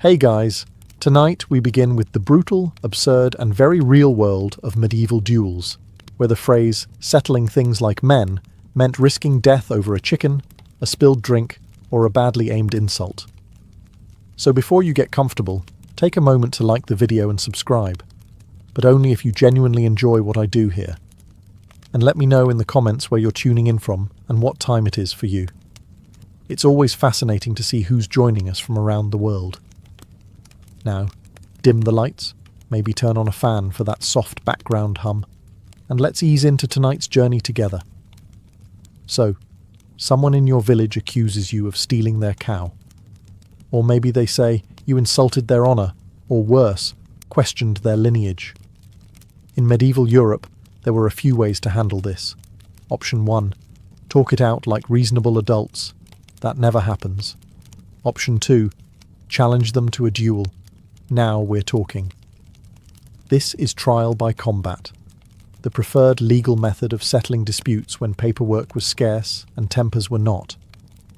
Hey guys, tonight we begin with the brutal, absurd and very real world of medieval duels, where the phrase settling things like men meant risking death over a chicken, a spilled drink, or a badly aimed insult. So before you get comfortable, take a moment to like the video and subscribe, but only if you genuinely enjoy what I do here. And let me know in the comments where you're tuning in from and what time it is for you. It's always fascinating to see who's joining us from around the world. Now, dim the lights, maybe turn on a fan for that soft background hum, and let's ease into tonight's journey together. So, someone in your village accuses you of stealing their cow. Or maybe they say you insulted their honour, or worse, questioned their lineage. In medieval Europe, there were a few ways to handle this. Option 1. Talk it out like reasonable adults. That never happens. Option 2. Challenge them to a duel. Now we're talking. This is trial by combat, the preferred legal method of settling disputes when paperwork was scarce and tempers were not.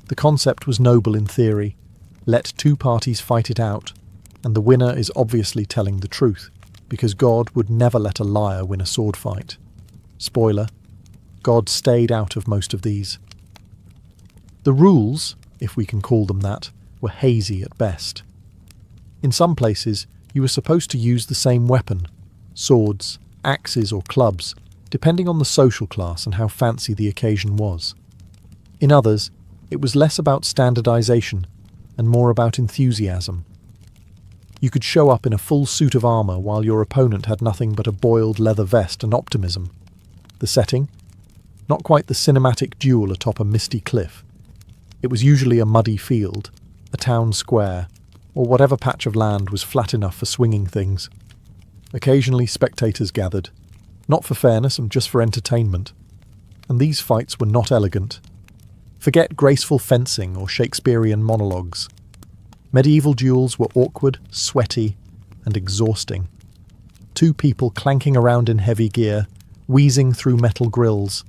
The concept was noble in theory. Let two parties fight it out, and the winner is obviously telling the truth, because God would never let a liar win a sword fight. Spoiler, God stayed out of most of these. The rules, if we can call them that, were hazy at best. In some places, you were supposed to use the same weapon, swords, axes or clubs, depending on the social class and how fancy the occasion was. In others, it was less about standardization and more about enthusiasm. You could show up in a full suit of armor while your opponent had nothing but a boiled leather vest and optimism. The setting? Not quite the cinematic duel atop a misty cliff. It was usually a muddy field, a town square, or whatever patch of land was flat enough for swinging things. Occasionally spectators gathered, not for fairness and just for entertainment. And these fights were not elegant. Forget graceful fencing or Shakespearean monologues. Medieval duels were awkward, sweaty, and exhausting. Two people clanking around in heavy gear, wheezing through metal grills,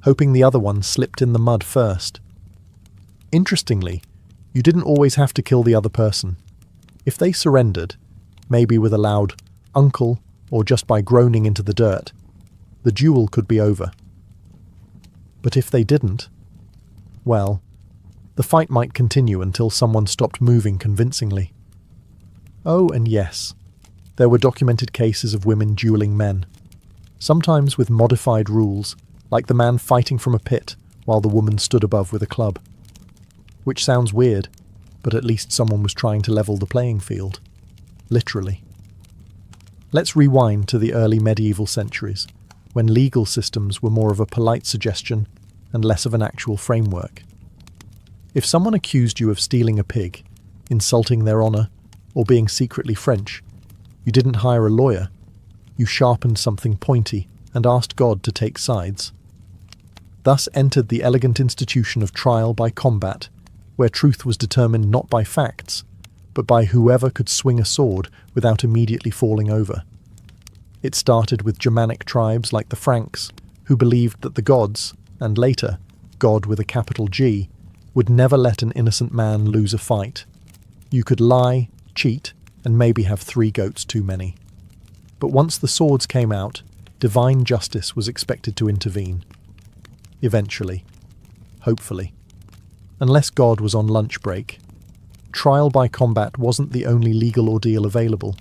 hoping the other one slipped in the mud first. Interestingly, you didn't always have to kill the other person. If they surrendered, maybe with a loud "uncle" or just by groaning into the dirt, the duel could be over. But if they didn't, well, the fight might continue until someone stopped moving convincingly. Oh, and yes, there were documented cases of women dueling men, sometimes with modified rules, like the man fighting from a pit while the woman stood above with a club. Which sounds weird, but at least someone was trying to level the playing field. Literally. Let's rewind to the early medieval centuries, when legal systems were more of a polite suggestion and less of an actual framework. If someone accused you of stealing a pig, insulting their honour, or being secretly French, you didn't hire a lawyer. You sharpened something pointy and asked God to take sides. Thus entered the elegant institution of trial by combat, where truth was determined not by facts, but by whoever could swing a sword without immediately falling over. It started with Germanic tribes like the Franks, who believed that the gods, and later, God with a capital G, would never let an innocent man lose a fight. You could lie, cheat, and maybe have 3 goats too many. But once the swords came out, divine justice was expected to intervene. Eventually. Hopefully. Unless God was on lunch break. Trial by combat wasn't the only legal ordeal available.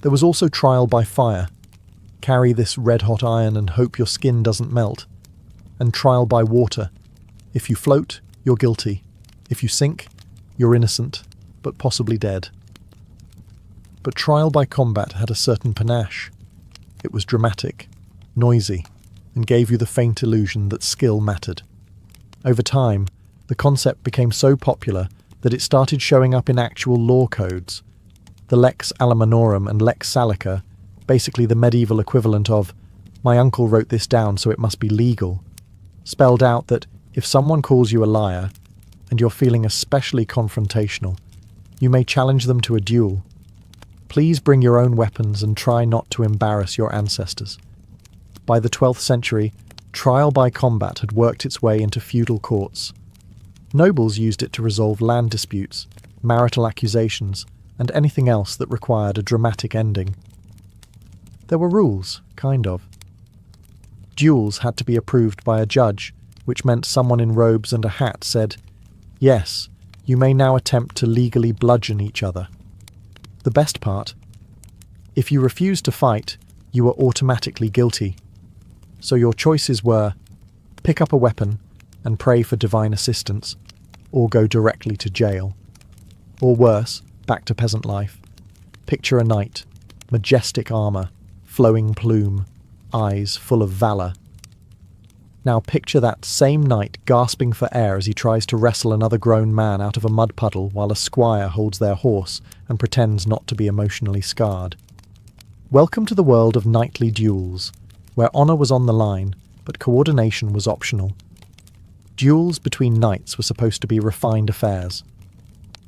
There was also trial by fire. Carry this red-hot iron and hope your skin doesn't melt. And trial by water. If you float, you're guilty. If you sink, you're innocent, but possibly dead. But trial by combat had a certain panache. It was dramatic, noisy, and gave you the faint illusion that skill mattered. Over time, the concept became so popular that it started showing up in actual law codes. The Lex Alamanorum and Lex Salica, basically the medieval equivalent of, "My uncle wrote this down so it must be legal," spelled out that if someone calls you a liar, and you're feeling especially confrontational, you may challenge them to a duel. Please bring your own weapons and try not to embarrass your ancestors. By the 12th century, trial by combat had worked its way into feudal courts. Nobles used it to resolve land disputes, marital accusations, and anything else that required a dramatic ending. There were rules, kind of. Duels had to be approved by a judge, which meant someone in robes and a hat said, "Yes, you may now attempt to legally bludgeon each other." The best part, if you refused to fight, you were automatically guilty. So your choices were pick up a weapon and pray for divine assistance, or go directly to jail. Or worse, back to peasant life. Picture a knight, majestic armour, flowing plume, eyes full of valour. Now picture that same knight gasping for air as he tries to wrestle another grown man out of a mud puddle while a squire holds their horse and pretends not to be emotionally scarred. Welcome to the world of knightly duels, where honour was on the line, but coordination was optional. Duels between knights were supposed to be refined affairs.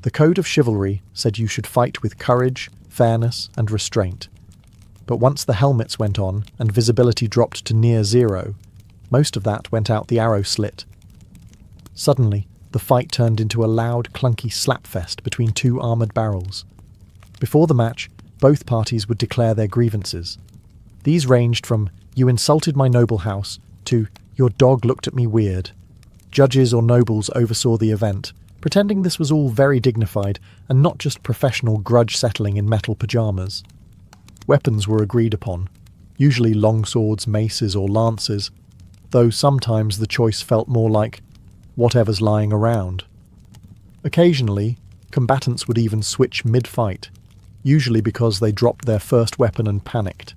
The code of chivalry said you should fight with courage, fairness, and restraint. But once the helmets went on and visibility dropped to near zero, most of that went out the arrow slit. Suddenly, the fight turned into a loud, clunky slapfest between two armoured barrels. Before the match, both parties would declare their grievances. These ranged from, "You insulted my noble house," to, "Your dog looked at me weird." Judges or nobles oversaw the event, pretending this was all very dignified and not just professional grudge settling in metal pyjamas. Weapons were agreed upon, usually longswords, maces, or lances, though sometimes the choice felt more like whatever's lying around. Occasionally, combatants would even switch mid-fight, usually because they dropped their first weapon and panicked.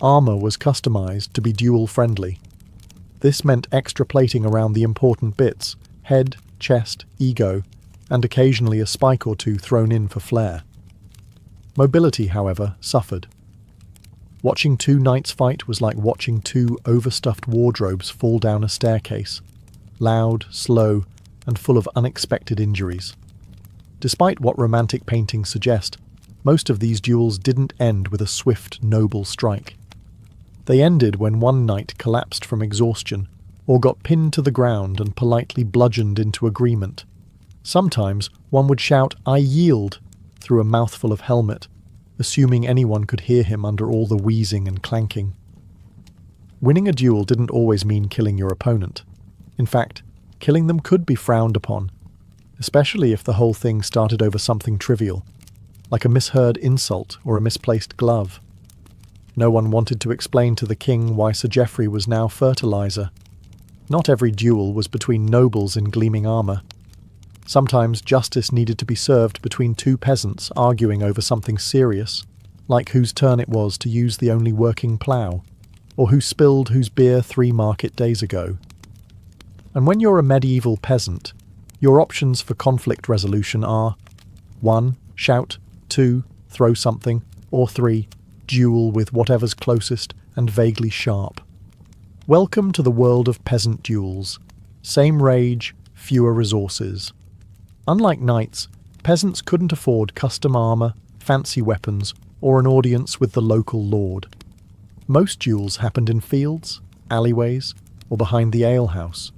Armour was customized to be duel-friendly. This meant extra plating around the important bits, head, chest, ego, and occasionally a spike or two thrown in for flair. Mobility, however, suffered. Watching two knights fight was like watching two overstuffed wardrobes fall down a staircase, loud, slow, and full of unexpected injuries. Despite what romantic paintings suggest, most of these duels didn't end with a swift, noble strike. They ended when one knight collapsed from exhaustion, or got pinned to the ground and politely bludgeoned into agreement. Sometimes one would shout, "I yield," through a mouthful of helmet, assuming anyone could hear him under all the wheezing and clanking. Winning a duel didn't always mean killing your opponent. In fact, killing them could be frowned upon, especially if the whole thing started over something trivial, like a misheard insult or a misplaced glove. No one wanted to explain to the king why Sir Geoffrey was now fertilizer. Not every duel was between nobles in gleaming armour. Sometimes justice needed to be served between two peasants arguing over something serious, like whose turn it was to use the only working plough, or who spilled whose beer 3 market days ago. And when you're a medieval peasant, your options for conflict resolution are 1. Shout, 2. Throw something, or 3. Duel with whatever's closest and vaguely sharp. Welcome to the world of peasant duels. Same rage, fewer resources. Unlike knights, peasants couldn't afford custom armour, fancy weapons, or an audience with the local lord. Most duels happened in fields, alleyways, or behind the alehouse,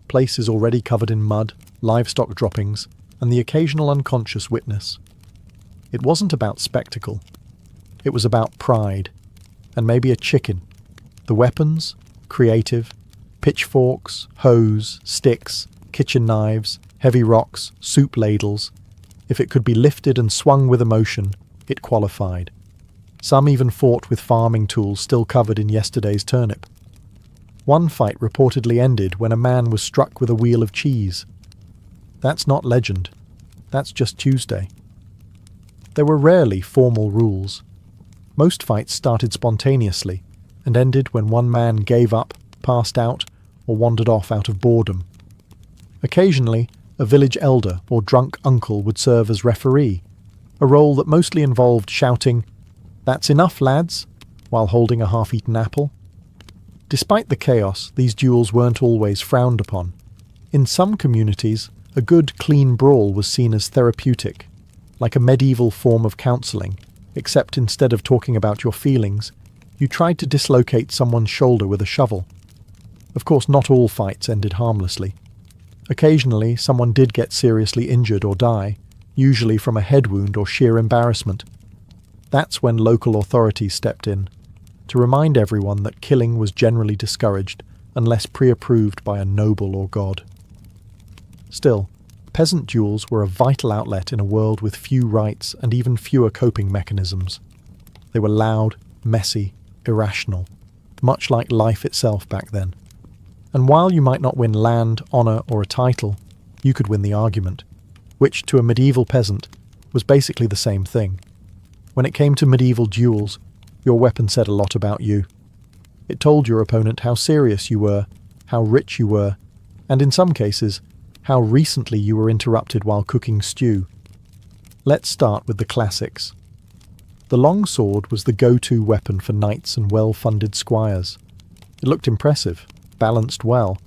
places already covered in mud, livestock droppings, and the occasional unconscious witness. It wasn't about spectacle. It was about pride, and maybe a chicken. The weapons, creative, pitchforks, hoes, sticks, kitchen knives, heavy rocks, soup ladles. If it could be lifted and swung with emotion, it qualified. Some even fought with farming tools still covered in yesterday's turnip. One fight reportedly ended when a man was struck with a wheel of cheese. That's not legend. That's just Tuesday. There were rarely formal rules. Most fights started spontaneously and ended when one man gave up, passed out, or wandered off out of boredom. Occasionally, a village elder or drunk uncle would serve as referee, a role that mostly involved shouting, "That's enough, lads," while holding a half-eaten apple. Despite the chaos, these duels weren't always frowned upon. In some communities, a good, clean brawl was seen as therapeutic, like a medieval form of counselling, except instead of talking about your feelings, you tried to dislocate someone's shoulder with a shovel. Of course, not all fights ended harmlessly. Occasionally, someone did get seriously injured or die, usually from a head wound or sheer embarrassment. That's when local authorities stepped in, to remind everyone that killing was generally discouraged unless pre-approved by a noble or god. Still, peasant duels were a vital outlet in a world with few rights and even fewer coping mechanisms. They were loud, messy, irrational, much like life itself back then. And while you might not win land, honour or a title, you could win the argument, which to a medieval peasant was basically the same thing. When it came to medieval duels, your weapon said a lot about you. It told your opponent how serious you were, how rich you were, and in some cases, how recently you were interrupted while cooking stew. Let's start with the classics. The long sword was the go-to weapon for knights and well-funded squires. It looked impressive, balanced well,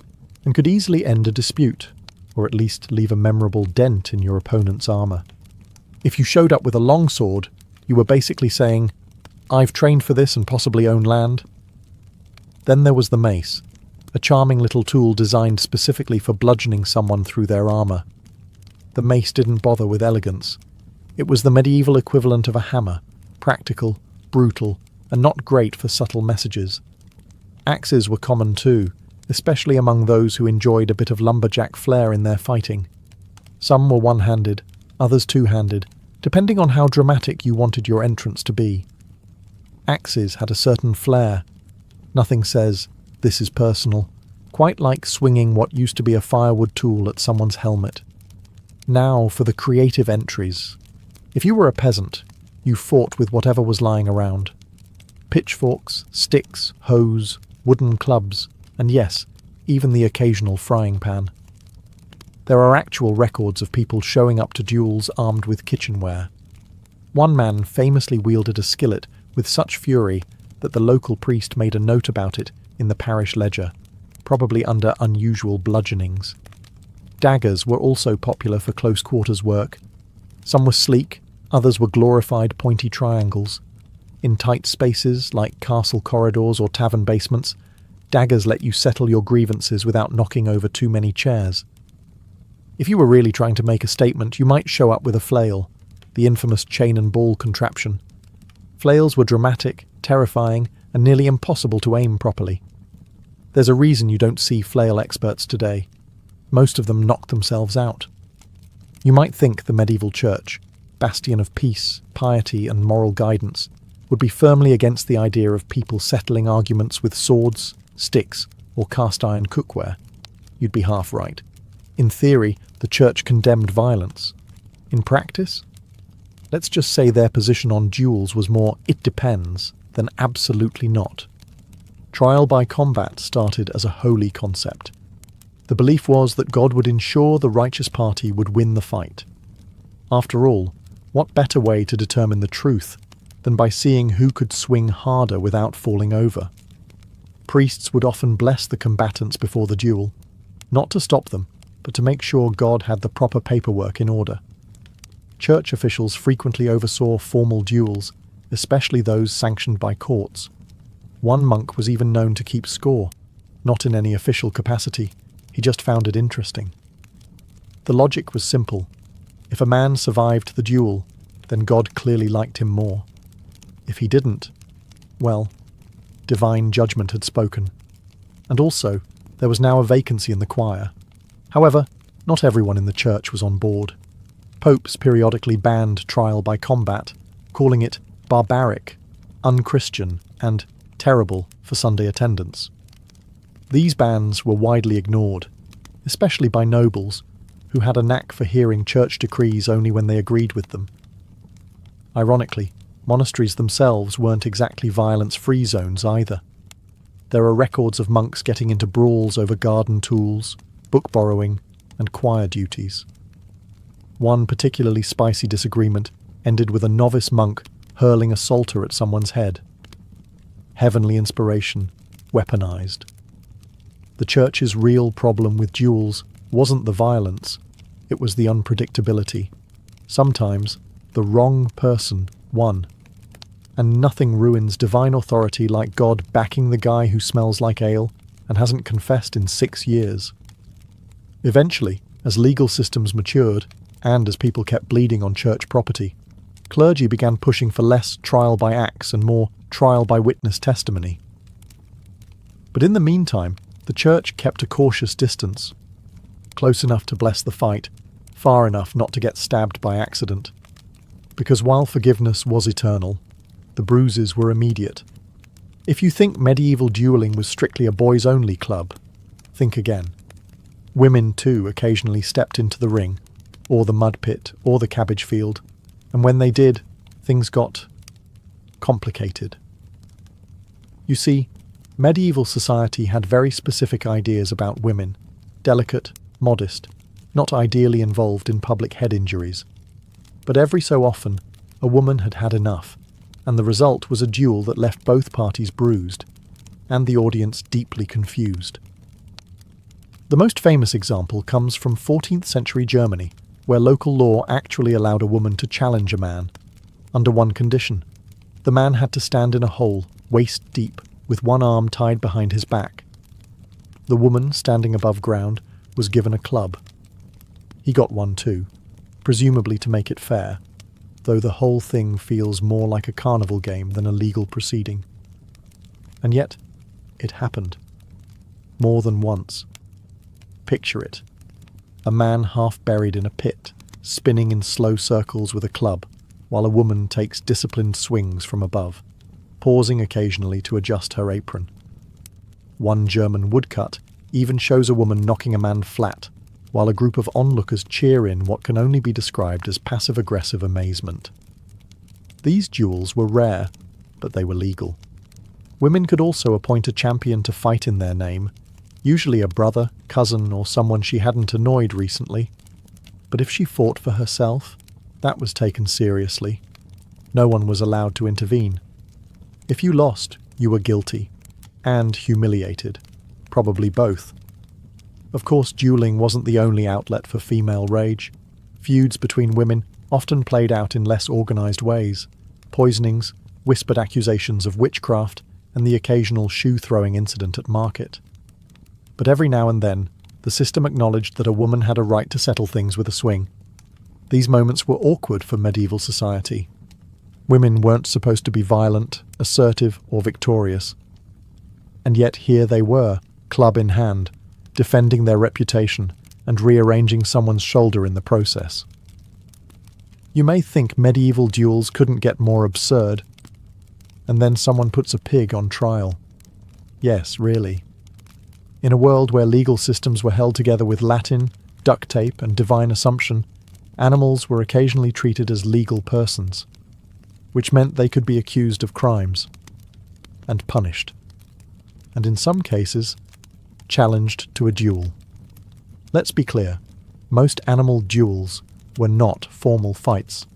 and could easily end a dispute, or at least leave a memorable dent in your opponent's armour. If you showed up with a long sword, you were basically saying, "I've trained for this and possibly own land." Then there was the mace, a charming little tool designed specifically for bludgeoning someone through their armour. The mace didn't bother with elegance. It was the medieval equivalent of a hammer, practical, brutal, and not great for subtle messages. Axes were common too, especially among those who enjoyed a bit of lumberjack flair in their fighting. Some were one-handed, others two-handed, depending on how dramatic you wanted your entrance to be. Axes had a certain flair. Nothing says, "This is personal," quite like swinging what used to be a firewood tool at someone's helmet. Now for the creative entries. If you were a peasant, you fought with whatever was lying around. Pitchforks, sticks, hoes, wooden clubs, and yes, even the occasional frying pan. There are actual records of people showing up to duels armed with kitchenware. One man famously wielded a skillet with such fury that the local priest made a note about it in the parish ledger, probably under unusual bludgeonings. Daggers were also popular for close quarters work. Some were sleek, others were glorified pointy triangles. In tight spaces like castle corridors or tavern basements, daggers let you settle your grievances without knocking over too many chairs. If you were really trying to make a statement, you might show up with a flail, the infamous chain and ball contraption. Flails were dramatic, terrifying, and nearly impossible to aim properly. There's a reason you don't see flail experts today. Most of them knock themselves out. You might think the medieval church, bastion of peace, piety, and moral guidance, would be firmly against the idea of people settling arguments with swords, sticks, or cast-iron cookware. You'd be half right. In theory, the church condemned violence. In practice? Let's just say their position on duels was more "it depends" than "absolutely not." Trial by combat started as a holy concept. The belief was that God would ensure the righteous party would win the fight. After all, what better way to determine the truth than by seeing who could swing harder without falling over? Priests would often bless the combatants before the duel, not to stop them, but to make sure God had the proper paperwork in order. Church officials frequently oversaw formal duels, especially those sanctioned by courts. One monk was even known to keep score, not in any official capacity. He just found it interesting. The logic was simple. If a man survived the duel, then God clearly liked him more. If he didn't, well, divine judgment had spoken. And also, there was now a vacancy in the choir. However, not everyone in the church was on board. Popes periodically banned trial by combat, calling it barbaric, unchristian, and terrible for Sunday attendance. These bans were widely ignored, especially by nobles, who had a knack for hearing church decrees only when they agreed with them. Ironically, monasteries themselves weren't exactly violence-free zones either. There are records of monks getting into brawls over garden tools, book borrowing, and choir duties. One particularly spicy disagreement ended with a novice monk hurling a psalter at someone's head. Heavenly inspiration, weaponized. The church's real problem with duels wasn't the violence, it was the unpredictability. Sometimes, the wrong person won. And nothing ruins divine authority like God backing the guy who smells like ale and hasn't confessed in 6 years. Eventually, as legal systems matured, And as people kept bleeding on church property, clergy began pushing for less trial by axe and more trial by witness testimony. But in the meantime, the church kept a cautious distance, close enough to bless the fight, far enough not to get stabbed by accident. Because while forgiveness was eternal, the bruises were immediate. If you think medieval dueling was strictly a boys-only club, think again. Women, too, occasionally stepped into the ring, or the mud pit, or the cabbage field, and when they did, things got complicated. You see, medieval society had very specific ideas about women, delicate, modest, not ideally involved in public head injuries. But every so often, a woman had had enough, and the result was a duel that left both parties bruised, and the audience deeply confused. The most famous example comes from 14th century Germany, where local law actually allowed a woman to challenge a man, under one condition. The man had to stand in a hole, waist deep, with one arm tied behind his back. The woman, standing above ground, was given a club. He got one too, presumably to make it fair, though the whole thing feels more like a carnival game than a legal proceeding. And yet, it happened. More than once. Picture it. A man half buried in a pit, spinning in slow circles with a club, while a woman takes disciplined swings from above, pausing occasionally to adjust her apron. One German woodcut even shows a woman knocking a man flat, while a group of onlookers cheer in what can only be described as passive-aggressive amazement. These duels were rare, but they were legal. Women could also appoint a champion to fight in their name, usually a brother, cousin, or someone she hadn't annoyed recently. But if she fought for herself, that was taken seriously. No one was allowed to intervene. If you lost, you were guilty, and humiliated, probably both. Of course, dueling wasn't the only outlet for female rage. Feuds between women often played out in less organised ways. Poisonings, whispered accusations of witchcraft, and the occasional shoe-throwing incident at market. But every now and then, the system acknowledged that a woman had a right to settle things with a swing. These moments were awkward for medieval society. Women weren't supposed to be violent, assertive, or victorious. And yet here they were, club in hand, defending their reputation and rearranging someone's shoulder in the process. You may think medieval duels couldn't get more absurd, and then someone puts a pig on trial. Yes, really. In a world where legal systems were held together with Latin, duct tape, and divine assumption, animals were occasionally treated as legal persons, which meant they could be accused of crimes and punished, and in some cases, challenged to a duel. Let's be clear, most animal duels were not formal fights.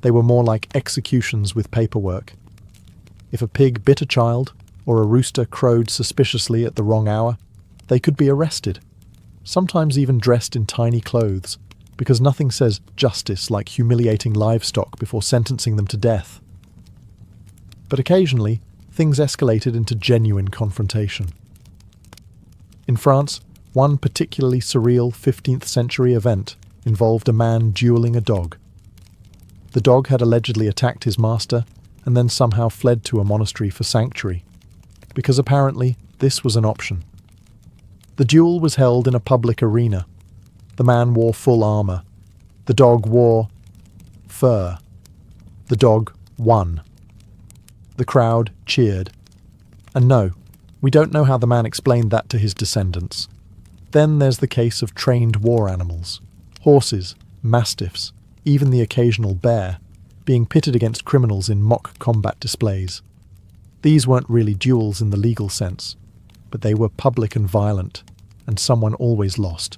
They were more like executions with paperwork. If a pig bit a child, or a rooster crowed suspiciously at the wrong hour, they could be arrested, sometimes even dressed in tiny clothes, because nothing says justice like humiliating livestock before sentencing them to death. But occasionally, things escalated into genuine confrontation. In France, one particularly surreal 15th century event involved a man dueling a dog. The dog had allegedly attacked his master and then somehow fled to a monastery for sanctuary, because apparently this was an option. The duel was held in a public arena. The man wore full armour. The dog wore fur. The dog won. The crowd cheered. And no, we don't know how the man explained that to his descendants. Then there's the case of trained war animals, horses, mastiffs, even the occasional bear, being pitted against criminals in mock combat displays. These weren't really duels in the legal sense, but they were public and violent, and someone always lost,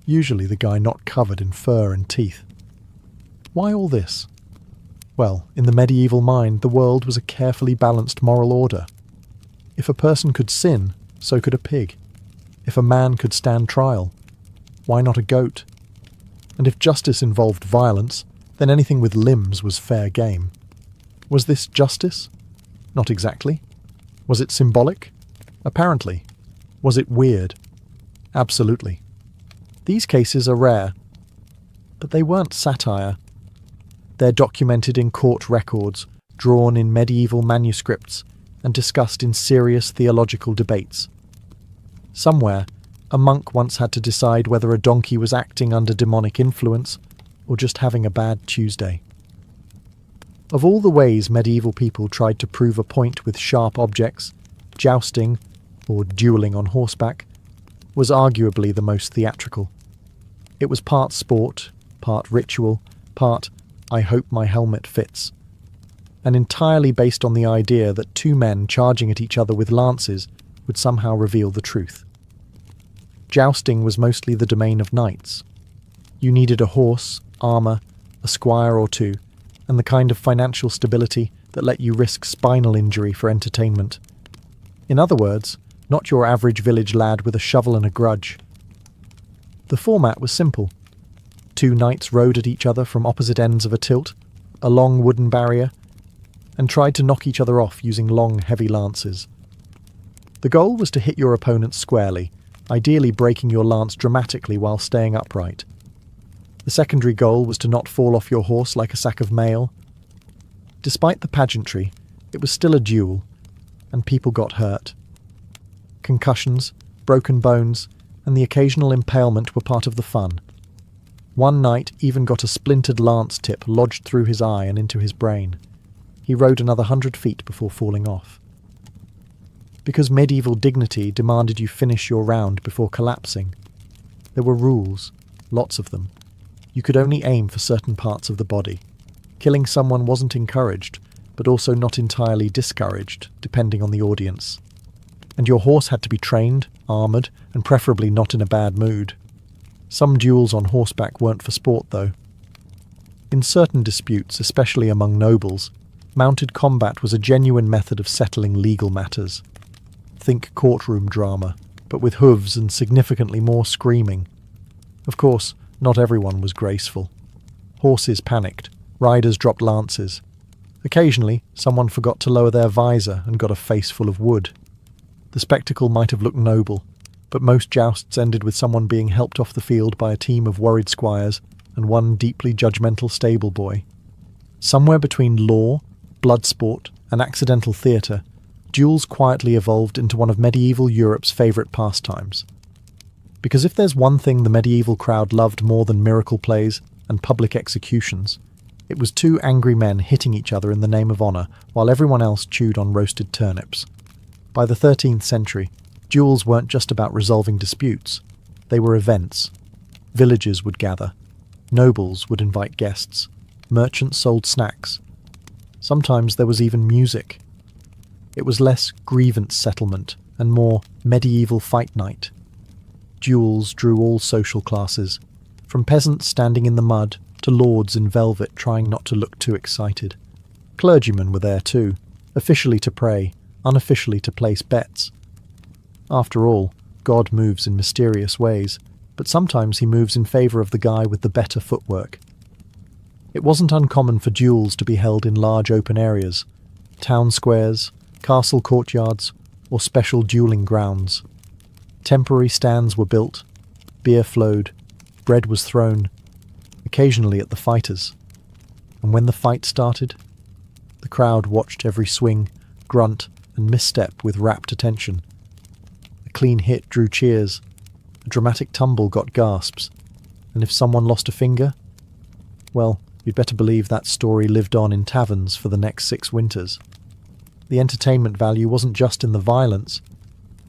usually the guy not covered in fur and teeth. Why all this? Well, in the medieval mind, the world was a carefully balanced moral order. If a person could sin, so could a pig. If a man could stand trial, why not a goat? And if justice involved violence, then anything with limbs was fair game. Was this justice? Not exactly. Was it symbolic? Apparently. Was it weird? Absolutely. These cases are rare. But they weren't satire. They're documented in court records, drawn in medieval manuscripts, and discussed in serious theological debates. Somewhere, a monk once had to decide whether a donkey was acting under demonic influence or just having a bad Tuesday. Of all the ways medieval people tried to prove a point with sharp objects, jousting, or dueling on horseback, was arguably the most theatrical. It was part sport, part ritual, part "I hope my helmet fits," and entirely based on the idea that two men charging at each other with lances would somehow reveal the truth. Jousting was mostly the domain of knights. You needed a horse, armour, a squire or two, and the kind of financial stability that let you risk spinal injury for entertainment. In other words, not your average village lad with a shovel and a grudge. The format was simple. Two knights rode at each other from opposite ends of a tilt, a long wooden barrier, and tried to knock each other off using long, heavy lances. The goal was to hit your opponent squarely, ideally breaking your lance dramatically while staying upright. The secondary goal was to not fall off your horse like a sack of mail. Despite the pageantry, it was still a duel, and people got hurt. Concussions, broken bones, and the occasional impalement were part of the fun. One knight even got a splintered lance tip lodged through his eye and into his brain. He rode another 100 feet before falling off. Because medieval dignity demanded you finish your round before collapsing, there were rules, lots of them. You could only aim for certain parts of the body. Killing someone wasn't encouraged, but also not entirely discouraged, depending on the audience. And your horse had to be trained, armoured, and preferably not in a bad mood. Some duels on horseback weren't for sport, though. In certain disputes, especially among nobles, mounted combat was a genuine method of settling legal matters. Think courtroom drama, but with hooves and significantly more screaming. Of course, not everyone was graceful. Horses panicked, riders dropped lances. Occasionally, someone forgot to lower their visor and got a face full of wood. The spectacle might have looked noble, but most jousts ended with someone being helped off the field by a team of worried squires and one deeply judgmental stable boy. Somewhere between law, blood sport, and accidental theatre, duels quietly evolved into one of medieval Europe's favourite pastimes. Because if there's one thing the medieval crowd loved more than miracle plays and public executions, it was two angry men hitting each other in the name of honour while everyone else chewed on roasted turnips. By the 13th century, duels weren't just about resolving disputes. They were events. Villagers would gather. Nobles would invite guests. Merchants sold snacks. Sometimes there was even music. It was less grievance settlement and more medieval fight night. Duels drew all social classes, from peasants standing in the mud to lords in velvet trying not to look too excited. Clergymen were there too, officially to pray, unofficially to place bets. After all, God moves in mysterious ways, but sometimes he moves in favour of the guy with the better footwork. It wasn't uncommon for duels to be held in large open areas, town squares, castle courtyards, or special duelling grounds. Temporary stands were built, beer flowed, bread was thrown, occasionally at the fighters. And when the fight started, the crowd watched every swing, grunt, and misstep with rapt attention. A clean hit drew cheers, a dramatic tumble got gasps, and if someone lost a finger, well, you'd better believe that story lived on in taverns for the next 6 winters. The entertainment value wasn't just in the violence,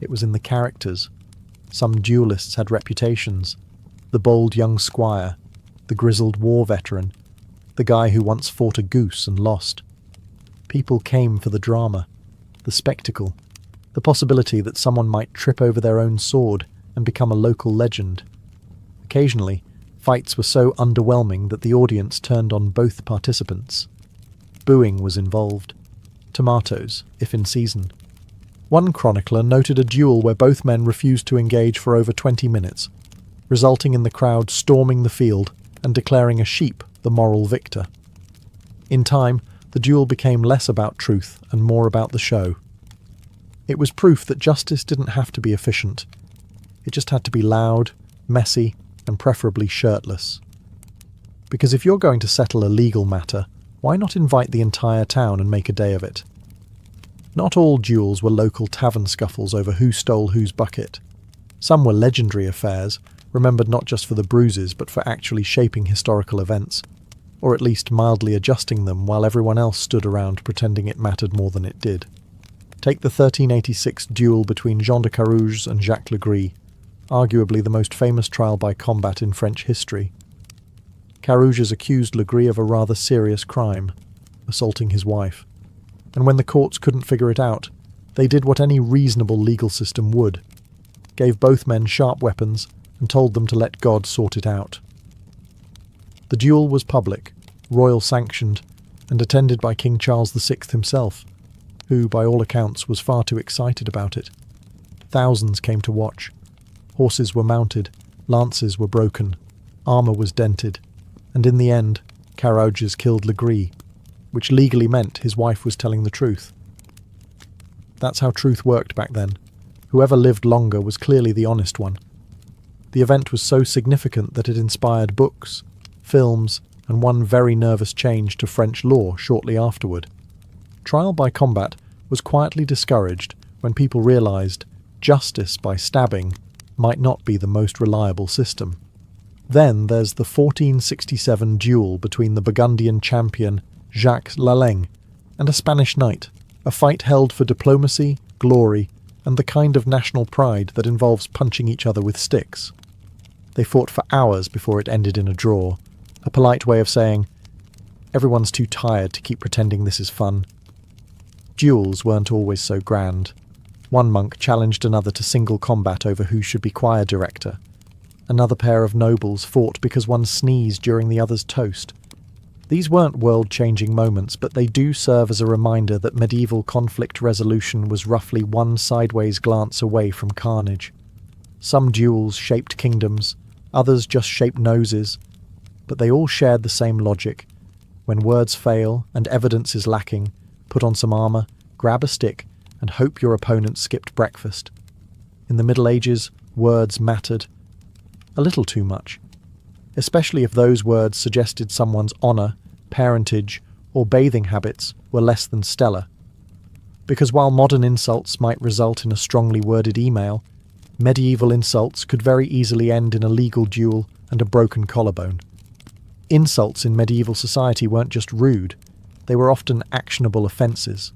it was in the characters. Some duelists had reputations. The bold young squire, the grizzled war veteran, the guy who once fought a goose and lost. People came for the drama, the spectacle, the possibility that someone might trip over their own sword and become a local legend. Occasionally, fights were so underwhelming that the audience turned on both participants. Booing was involved. Tomatoes, if in season. One chronicler noted a duel where both men refused to engage for over 20 minutes, resulting in the crowd storming the field and declaring a sheep the moral victor. In time, the duel became less about truth and more about the show. It was proof that justice didn't have to be efficient. It just had to be loud, messy, and preferably shirtless. Because if you're going to settle a legal matter, why not invite the entire town and make a day of it? Not all duels were local tavern scuffles over who stole whose bucket. Some were legendary affairs, remembered not just for the bruises but for actually shaping historical events, or at least mildly adjusting them while everyone else stood around pretending it mattered more than it did. Take the 1386 duel between Jean de Carouge and Jacques Legris, arguably the most famous trial by combat in French history. Carouges accused Legris of a rather serious crime, assaulting his wife, and when the courts couldn't figure it out, they did what any reasonable legal system would, gave both men sharp weapons and told them to let God sort it out. The duel was public, royal sanctioned, and attended by King Charles VI himself, who, by all accounts, was far too excited about it. Thousands came to watch. Horses were mounted, lances were broken, armour was dented, and in the end, Carouges killed Legris, which legally meant his wife was telling the truth. That's how truth worked back then. Whoever lived longer was clearly the honest one. The event was so significant that it inspired books, films, and one very nervous change to French law shortly afterward. Trial by combat was quietly discouraged when people realised justice by stabbing might not be the most reliable system. Then there's the 1467 duel between the Burgundian champion Jacques Laleng and a Spanish knight, a fight held for diplomacy, glory, and the kind of national pride that involves punching each other with sticks. They fought for hours before it ended in a draw, a polite way of saying, everyone's too tired to keep pretending this is fun. Duels weren't always so grand. One monk challenged another to single combat over who should be choir director. Another pair of nobles fought because one sneezed during the other's toast. These weren't world-changing moments, but they do serve as a reminder that medieval conflict resolution was roughly one sideways glance away from carnage. Some duels shaped kingdoms, others just shaped noses, but they all shared the same logic. When words fail and evidence is lacking, put on some armour, grab a stick, and hope your opponent skipped breakfast. In the Middle Ages, words mattered. A little too much. Especially if those words suggested someone's honour, parentage, or bathing habits were less than stellar. Because while modern insults might result in a strongly worded email, medieval insults could very easily end in a legal duel and a broken collarbone. Insults in medieval society weren't just rude, they were often actionable offences.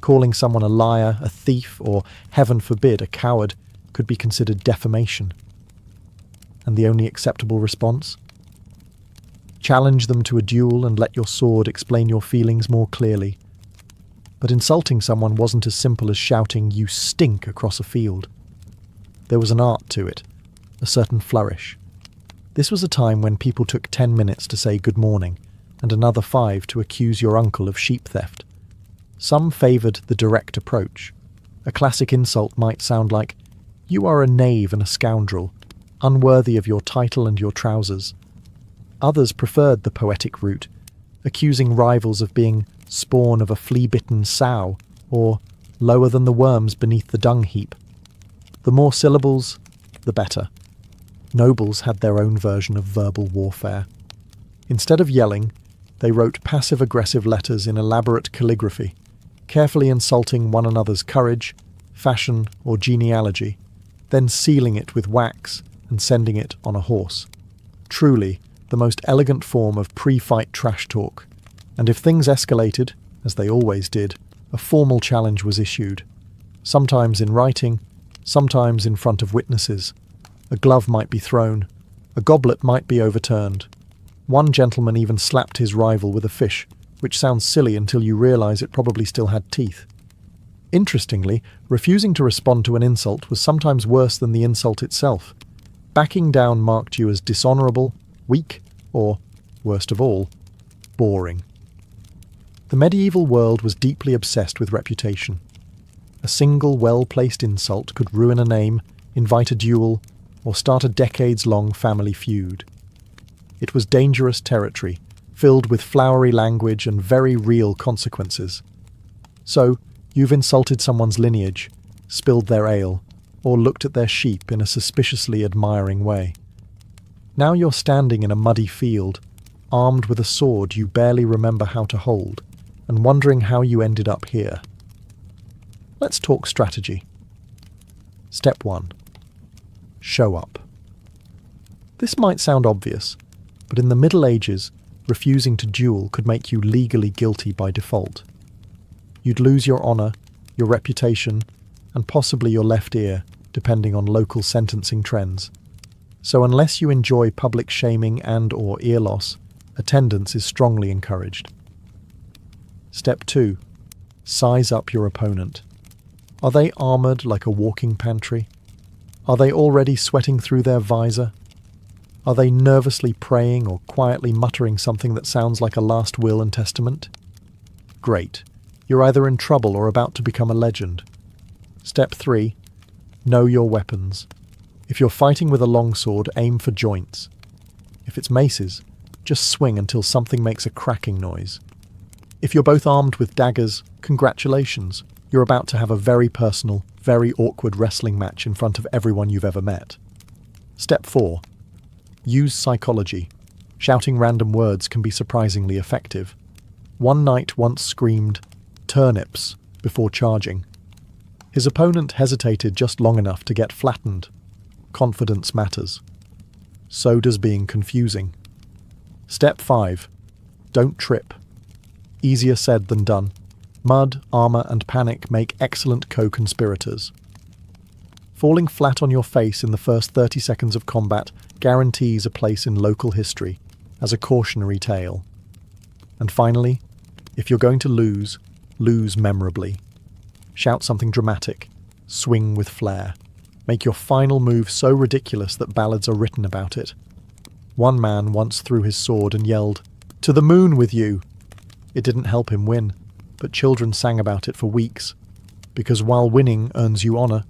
Calling someone a liar, a thief, or, heaven forbid, a coward could be considered defamation. And the only acceptable response? Challenge them to a duel and let your sword explain your feelings more clearly. But insulting someone wasn't as simple as shouting, "You stink," across a field. There was an art to it, a certain flourish. This was a time when people took 10 minutes to say good morning, and another 5 to accuse your uncle of sheep theft. Some favoured the direct approach. A classic insult might sound like, "You are a knave and a scoundrel, unworthy of your title and your trousers." Others preferred the poetic route, accusing rivals of being spawn of a flea-bitten sow, or lower than the worms beneath the dung heap. The more syllables, the better. Nobles had their own version of verbal warfare. Instead of yelling, they wrote passive-aggressive letters in elaborate calligraphy, carefully insulting one another's courage, fashion, or genealogy, then sealing it with wax and sending it on a horse. Truly, the most elegant form of pre-fight trash talk, and if things escalated, as they always did, a formal challenge was issued, sometimes in writing, sometimes in front of witnesses. A glove might be thrown, a goblet might be overturned. One gentleman even slapped his rival with a fish, which sounds silly until you realise it probably still had teeth. Interestingly, refusing to respond to an insult was sometimes worse than the insult itself. Backing down marked you as dishonourable, weak, or, worst of all, boring. The medieval world was deeply obsessed with reputation. A single well-placed insult could ruin a name, invite a duel, or start a decades-long family feud. It was dangerous territory, filled with flowery language and very real consequences. So, you've insulted someone's lineage, spilled their ale, or looked at their sheep in a suspiciously admiring way. Now you're standing in a muddy field, armed with a sword you barely remember how to hold, and wondering how you ended up here. Let's talk strategy. Step 1. Show up. This might sound obvious, but in the Middle Ages, refusing to duel could make you legally guilty by default. You'd lose your honour, your reputation, and possibly your left ear, depending on local sentencing trends. So unless you enjoy public shaming and/or ear loss, attendance is strongly encouraged. Step 2. Size up your opponent. Are they armoured like a walking pantry? Are they already sweating through their visor? Are they nervously praying or quietly muttering something that sounds like a last will and testament? Great. You're either in trouble or about to become a legend. Step 3. Know your weapons. If you're fighting with a longsword, aim for joints. If it's maces, just swing until something makes a cracking noise. If you're both armed with daggers, congratulations. You're about to have a very personal, very awkward wrestling match in front of everyone you've ever met. Step 4. Use psychology. Shouting random words can be surprisingly effective. One knight once screamed, "Turnips," before charging. His opponent hesitated just long enough to get flattened. Confidence matters. So does being confusing. Step 5. Don't trip. Easier said than done. Mud, armour and panic make excellent co-conspirators. Falling flat on your face in the first 30 seconds of combat guarantees a place in local history as a cautionary tale. And finally, if you're going to lose, lose memorably. Shout something dramatic. Swing with flair. Make your final move so ridiculous that ballads are written about it. One man once threw his sword and yelled, "To the moon with you!" It didn't help him win, but children sang about it for weeks. Because while winning earns you honour,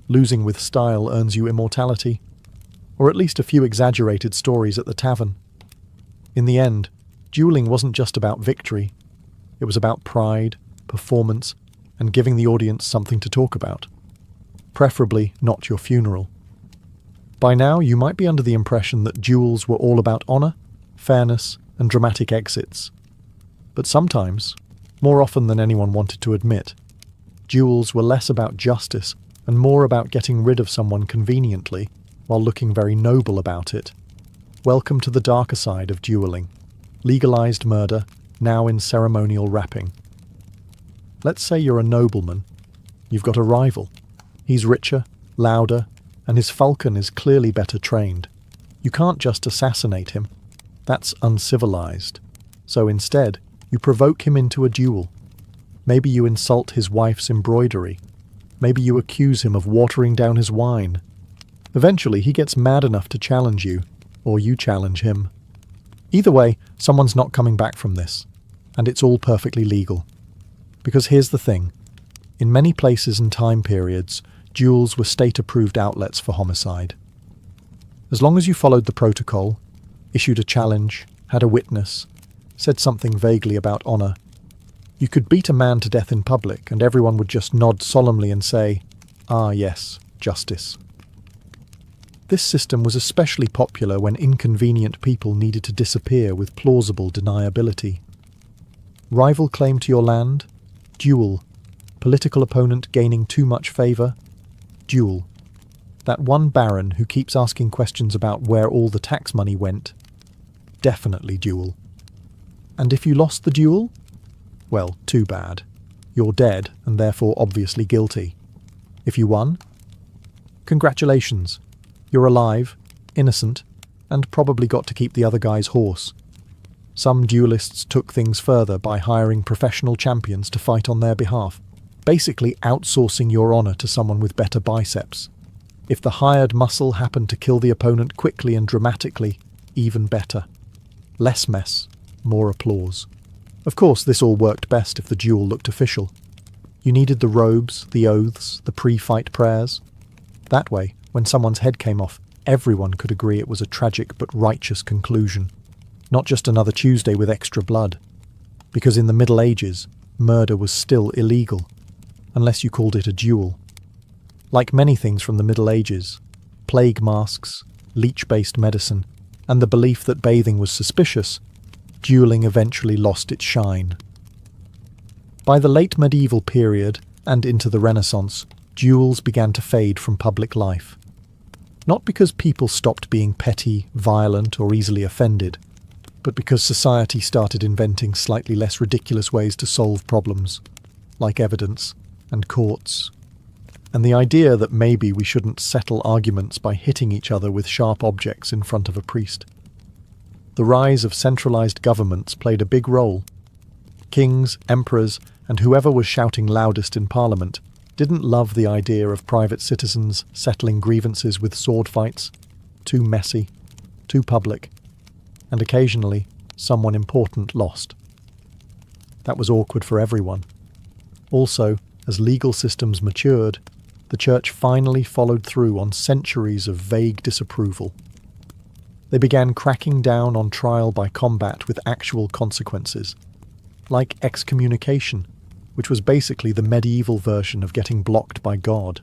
losing with style earns you immortality. Or at least a few exaggerated stories at the tavern. In the end, dueling wasn't just about victory. It was about pride, performance, and giving the audience something to talk about. Preferably not your funeral. By now, you might be under the impression that duels were all about honour, fairness, and dramatic exits. But sometimes, more often than anyone wanted to admit, duels were less about justice and more about getting rid of someone conveniently while looking very noble about it. Welcome to the darker side of dueling. Legalised murder, now in ceremonial wrapping. Let's say you're a nobleman. You've got a rival. He's richer, louder, and his falcon is clearly better trained. You can't just assassinate him. That's uncivilized. So instead, you provoke him into a duel. Maybe you insult his wife's embroidery. Maybe you accuse him of watering down his wine. Eventually, he gets mad enough to challenge you, or you challenge him. Either way, someone's not coming back from this, and it's all perfectly legal. Because here's the thing. In many places and time periods, duels were state-approved outlets for homicide. As long as you followed the protocol, issued a challenge, had a witness, said something vaguely about honour, you could beat a man to death in public and everyone would just nod solemnly and say, "Ah yes, justice." This system was especially popular when inconvenient people needed to disappear with plausible deniability. Rival claim to your land? Duel. Political opponent gaining too much favour? Duel. That one baron who keeps asking questions about where all the tax money went? Definitely duel. And if you lost the duel? Well, too bad. You're dead and therefore obviously guilty. If you won? Congratulations. You're alive, innocent, and probably got to keep the other guy's horse. Some duelists took things further by hiring professional champions to fight on their behalf, basically outsourcing your honour to someone with better biceps. If the hired muscle happened to kill the opponent quickly and dramatically, even better. Less mess, more applause. Of course, this all worked best if the duel looked official. You needed the robes, the oaths, the pre-fight prayers. That way, when someone's head came off, everyone could agree it was a tragic but righteous conclusion. Not just another Tuesday with extra blood. Because in the Middle Ages, murder was still illegal, unless you called it a duel. Like many things from the Middle Ages, plague masks, leech-based medicine, and the belief that bathing was suspicious, dueling eventually lost its shine. By the late medieval period and into the Renaissance, duels began to fade from public life. Not because people stopped being petty, violent, or easily offended, but because society started inventing slightly less ridiculous ways to solve problems, like evidence and courts, and the idea that maybe we shouldn't settle arguments by hitting each other with sharp objects in front of a priest. The rise of centralized governments played a big role. Kings, emperors, and whoever was shouting loudest in parliament didn't love the idea of private citizens settling grievances with sword fights. Too messy, too public, and occasionally someone important lost. That was awkward for everyone. Also, as legal systems matured, the church finally followed through on centuries of vague disapproval. They began cracking down on trial by combat with actual consequences, like excommunication, which was basically the medieval version of getting blocked by God.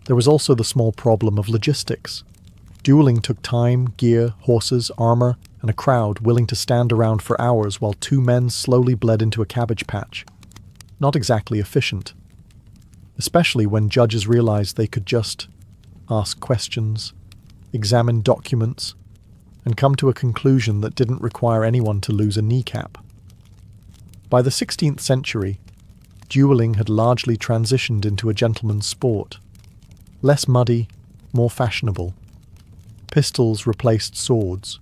There was also the small problem of logistics. Dueling took time, gear, horses, armor, and a crowd willing to stand around for hours while two men slowly bled into a cabbage patch. Not exactly efficient. Especially when judges realized they could just ask questions, examine documents, and come to a conclusion that didn't require anyone to lose a kneecap. By the 16th century, dueling had largely transitioned into a gentleman's sport. Less muddy, more fashionable. Pistols replaced swords.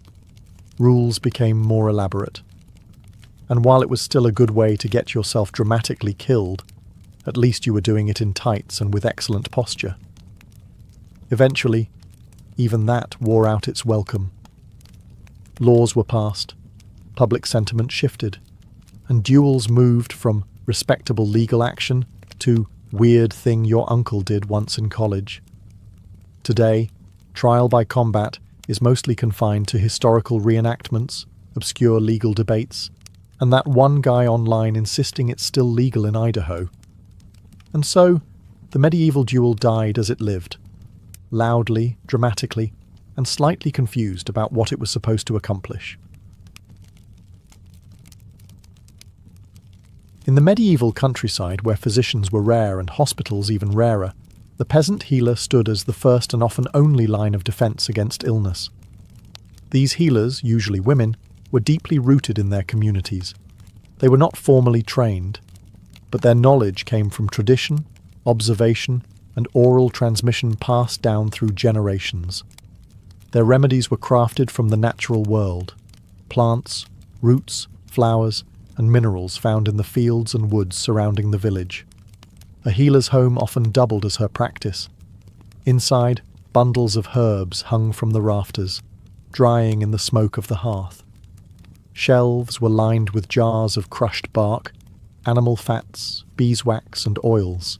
Rules became more elaborate. And while it was still a good way to get yourself dramatically killed, at least you were doing it in tights and with excellent posture. Eventually, even that wore out its welcome. Laws were passed, public sentiment shifted, and duels moved from respectable legal action to weird thing your uncle did once in college. Today, trial by combat is mostly confined to historical reenactments, obscure legal debates, and that one guy online insisting it's still legal in Idaho. And so, the medieval duel died as it lived, loudly, dramatically, and slightly confused about what it was supposed to accomplish. In the medieval countryside, where physicians were rare and hospitals even rarer, the peasant healer stood as the first and often only line of defense against illness. These healers, usually women, were deeply rooted in their communities. They were not formally trained, but their knowledge came from tradition, observation, and oral transmission passed down through generations. Their remedies were crafted from the natural world: plants, roots, flowers, and minerals found in the fields and woods surrounding the village. A healer's home often doubled as her practice. Inside, bundles of herbs hung from the rafters, drying in the smoke of the hearth. Shelves were lined with jars of crushed bark, animal fats, beeswax, and oils.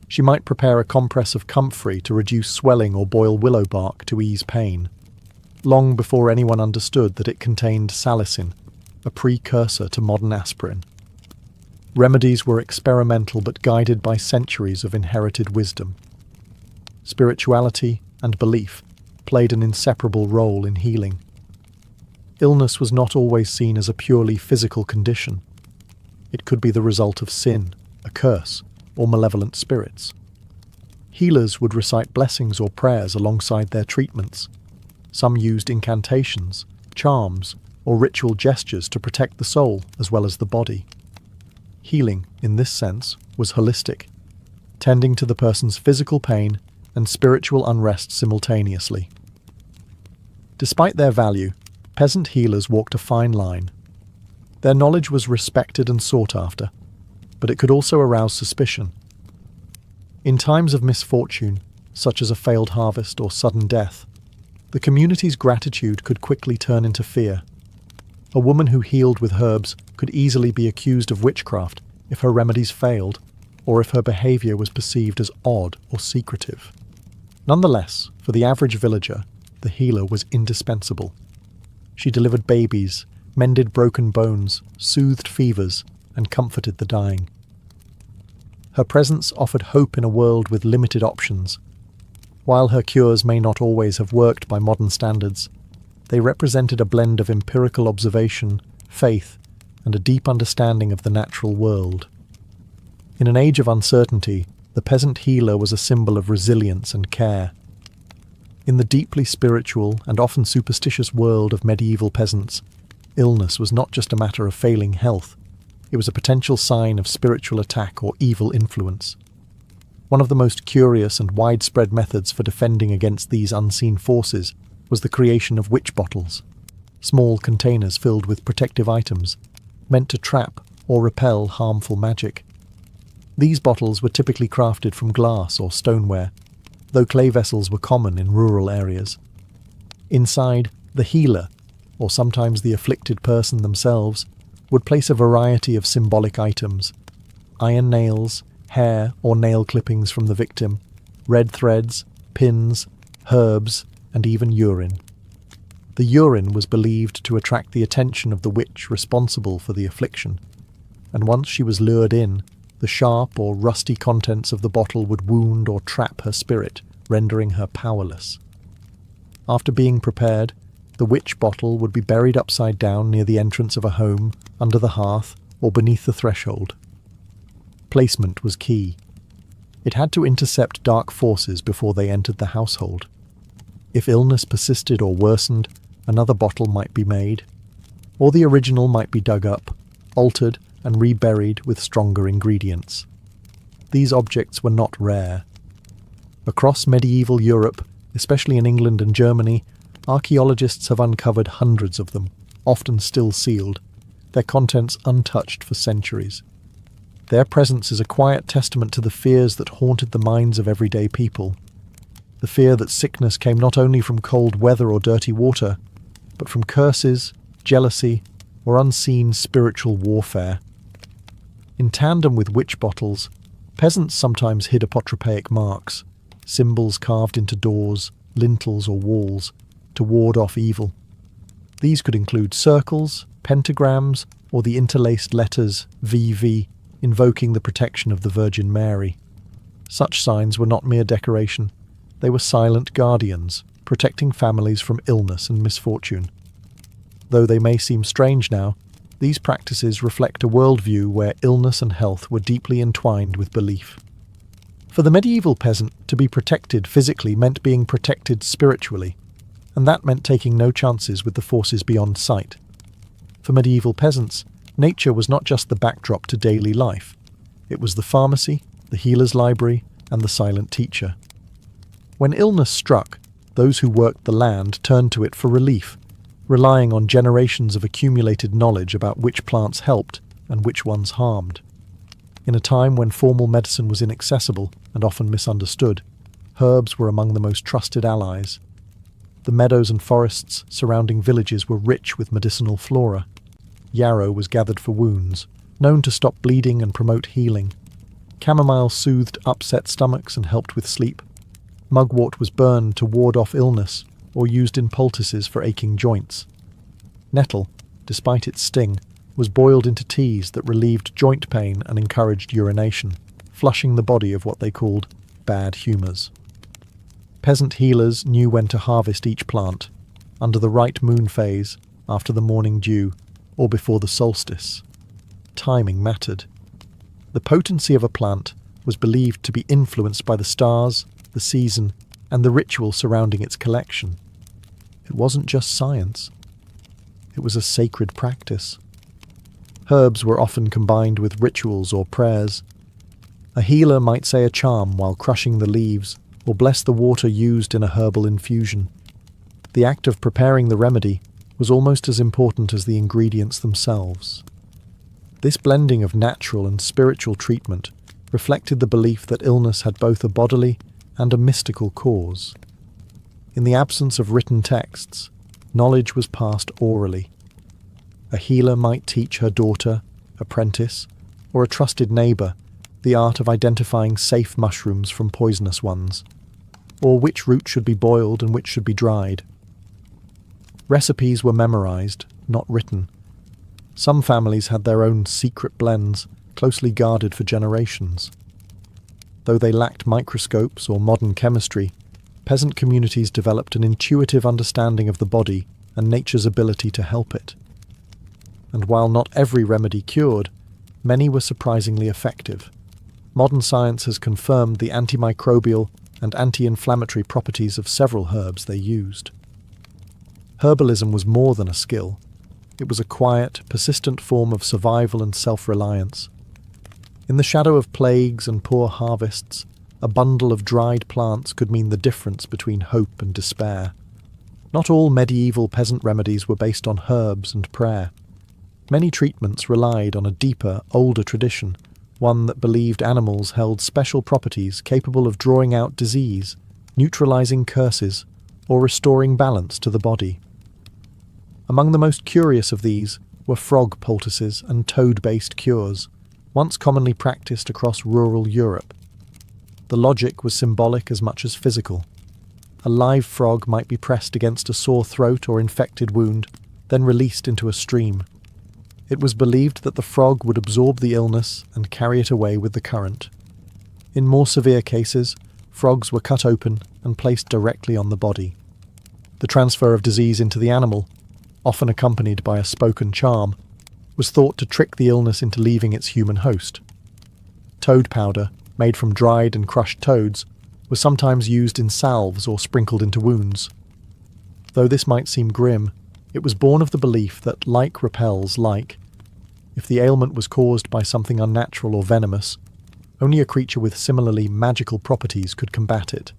She might prepare a compress of comfrey to reduce swelling or boil willow bark to ease pain, long before anyone understood that it contained salicin, a precursor to modern aspirin. Remedies were experimental but guided by centuries of inherited wisdom. Spirituality and belief played an inseparable role in healing. Illness was not always seen as a purely physical condition. It could be the result of sin, a curse, or malevolent spirits. Healers would recite blessings or prayers alongside their treatments. Some used incantations, charms, or ritual gestures to protect the soul as well as the body. Healing, in this sense, was holistic, tending to the person's physical pain and spiritual unrest simultaneously. Despite their value, peasant healers walked a fine line. Their knowledge was respected and sought after, but it could also arouse suspicion. In times of misfortune, such as a failed harvest or sudden death, the community's gratitude could quickly turn into fear. A woman who healed with herbs could easily be accused of witchcraft if her remedies failed, or if her behavior was perceived as odd or secretive. Nonetheless, for the average villager, the healer was indispensable. She delivered babies, mended broken bones, soothed fevers, and comforted the dying. Her presence offered hope in a world with limited options. While her cures may not always have worked by modern standards, They represented a blend of empirical observation, faith, and a deep understanding of the natural world. In an age of uncertainty, the peasant healer was a symbol of resilience and care. In the deeply spiritual and often superstitious world of medieval peasants, illness was not just a matter of failing health, it was a potential sign of spiritual attack or evil influence. One of the most curious and widespread methods for defending against these unseen forces was the creation of witch bottles, small containers filled with protective items, meant to trap or repel harmful magic. These bottles were typically crafted from glass or stoneware, though clay vessels were common in rural areas. Inside, the healer, or sometimes the afflicted person themselves, would place a variety of symbolic items: iron nails, hair or nail clippings from the victim, red threads, pins, herbs, and even urine. The urine was believed to attract the attention of the witch responsible for the affliction, and once she was lured in, the sharp or rusty contents of the bottle would wound or trap her spirit, rendering her powerless. After being prepared, the witch bottle would be buried upside down near the entrance of a home, under the hearth, or beneath the threshold. Placement was key. It had to intercept dark forces before they entered the household. If illness persisted or worsened, another bottle might be made, or the original might be dug up, altered, and reburied with stronger ingredients. These objects were not rare. Across medieval Europe, especially in England and Germany, archaeologists have uncovered hundreds of them, often still sealed, their contents untouched for centuries. Their presence is a quiet testament to the fears that haunted the minds of everyday people. The fear that sickness came not only from cold weather or dirty water, but from curses, jealousy, or unseen spiritual warfare. In tandem with witch bottles, peasants sometimes hid apotropaic marks, symbols carved into doors, lintels, or walls, to ward off evil. These could include circles, pentagrams, or the interlaced letters VV, invoking the protection of the Virgin Mary. Such signs were not mere decoration. They were silent guardians, protecting families from illness and misfortune. Though they may seem strange now, these practices reflect a worldview where illness and health were deeply entwined with belief. For the medieval peasant, to be protected physically meant being protected spiritually, and that meant taking no chances with the forces beyond sight. For medieval peasants, nature was not just the backdrop to daily life. It was the pharmacy, the healer's library, and the silent teacher. When illness struck, those who worked the land turned to it for relief, relying on generations of accumulated knowledge about which plants helped and which ones harmed. In a time when formal medicine was inaccessible and often misunderstood, herbs were among the most trusted allies. The meadows and forests surrounding villages were rich with medicinal flora. Yarrow was gathered for wounds, known to stop bleeding and promote healing. Chamomile soothed upset stomachs and helped with sleep. Mugwort was burned to ward off illness, or used in poultices for aching joints. Nettle, despite its sting, was boiled into teas that relieved joint pain and encouraged urination, flushing the body of what they called bad humours. Peasant healers knew when to harvest each plant, under the right moon phase, after the morning dew, or before the solstice. Timing mattered. The potency of a plant was believed to be influenced by the stars, the season, and the ritual surrounding its collection. It wasn't just science. It was a sacred practice. Herbs were often combined with rituals or prayers. A healer might say a charm while crushing the leaves, or bless the water used in a herbal infusion. The act of preparing the remedy was almost as important as the ingredients themselves. This blending of natural and spiritual treatment reflected the belief that illness had both a bodily and a mystical cause. In the absence of written texts, knowledge was passed orally. A healer might teach her daughter, apprentice, or a trusted neighbour the art of identifying safe mushrooms from poisonous ones, or which root should be boiled and which should be dried. Recipes were memorized, not written. Some families had their own secret blends, closely guarded for generations. Though they lacked microscopes or modern chemistry, peasant communities developed an intuitive understanding of the body and nature's ability to help it. And while not every remedy cured, many were surprisingly effective. Modern science has confirmed the antimicrobial and anti-inflammatory properties of several herbs they used. Herbalism was more than a skill. It was a quiet, persistent form of survival and self-reliance. In the shadow of plagues and poor harvests, a bundle of dried plants could mean the difference between hope and despair. Not all medieval peasant remedies were based on herbs and prayer. Many treatments relied on a deeper, older tradition, one that believed animals held special properties capable of drawing out disease, neutralizing curses, or restoring balance to the body. Among the most curious of these were frog poultices and toad-based cures, once commonly practiced across rural Europe. The logic was symbolic as much as physical. A live frog might be pressed against a sore throat or infected wound, then released into a stream. It was believed that the frog would absorb the illness and carry it away with the current. In more severe cases, frogs were cut open and placed directly on the body. The transfer of disease into the animal, often accompanied by a spoken charm, was thought to trick the illness into leaving its human host. Toad powder, made from dried and crushed toads, was sometimes used in salves or sprinkled into wounds. Though this might seem grim, it was born of the belief that like repels like. If the ailment was caused by something unnatural or venomous, only a creature with similarly magical properties could combat it.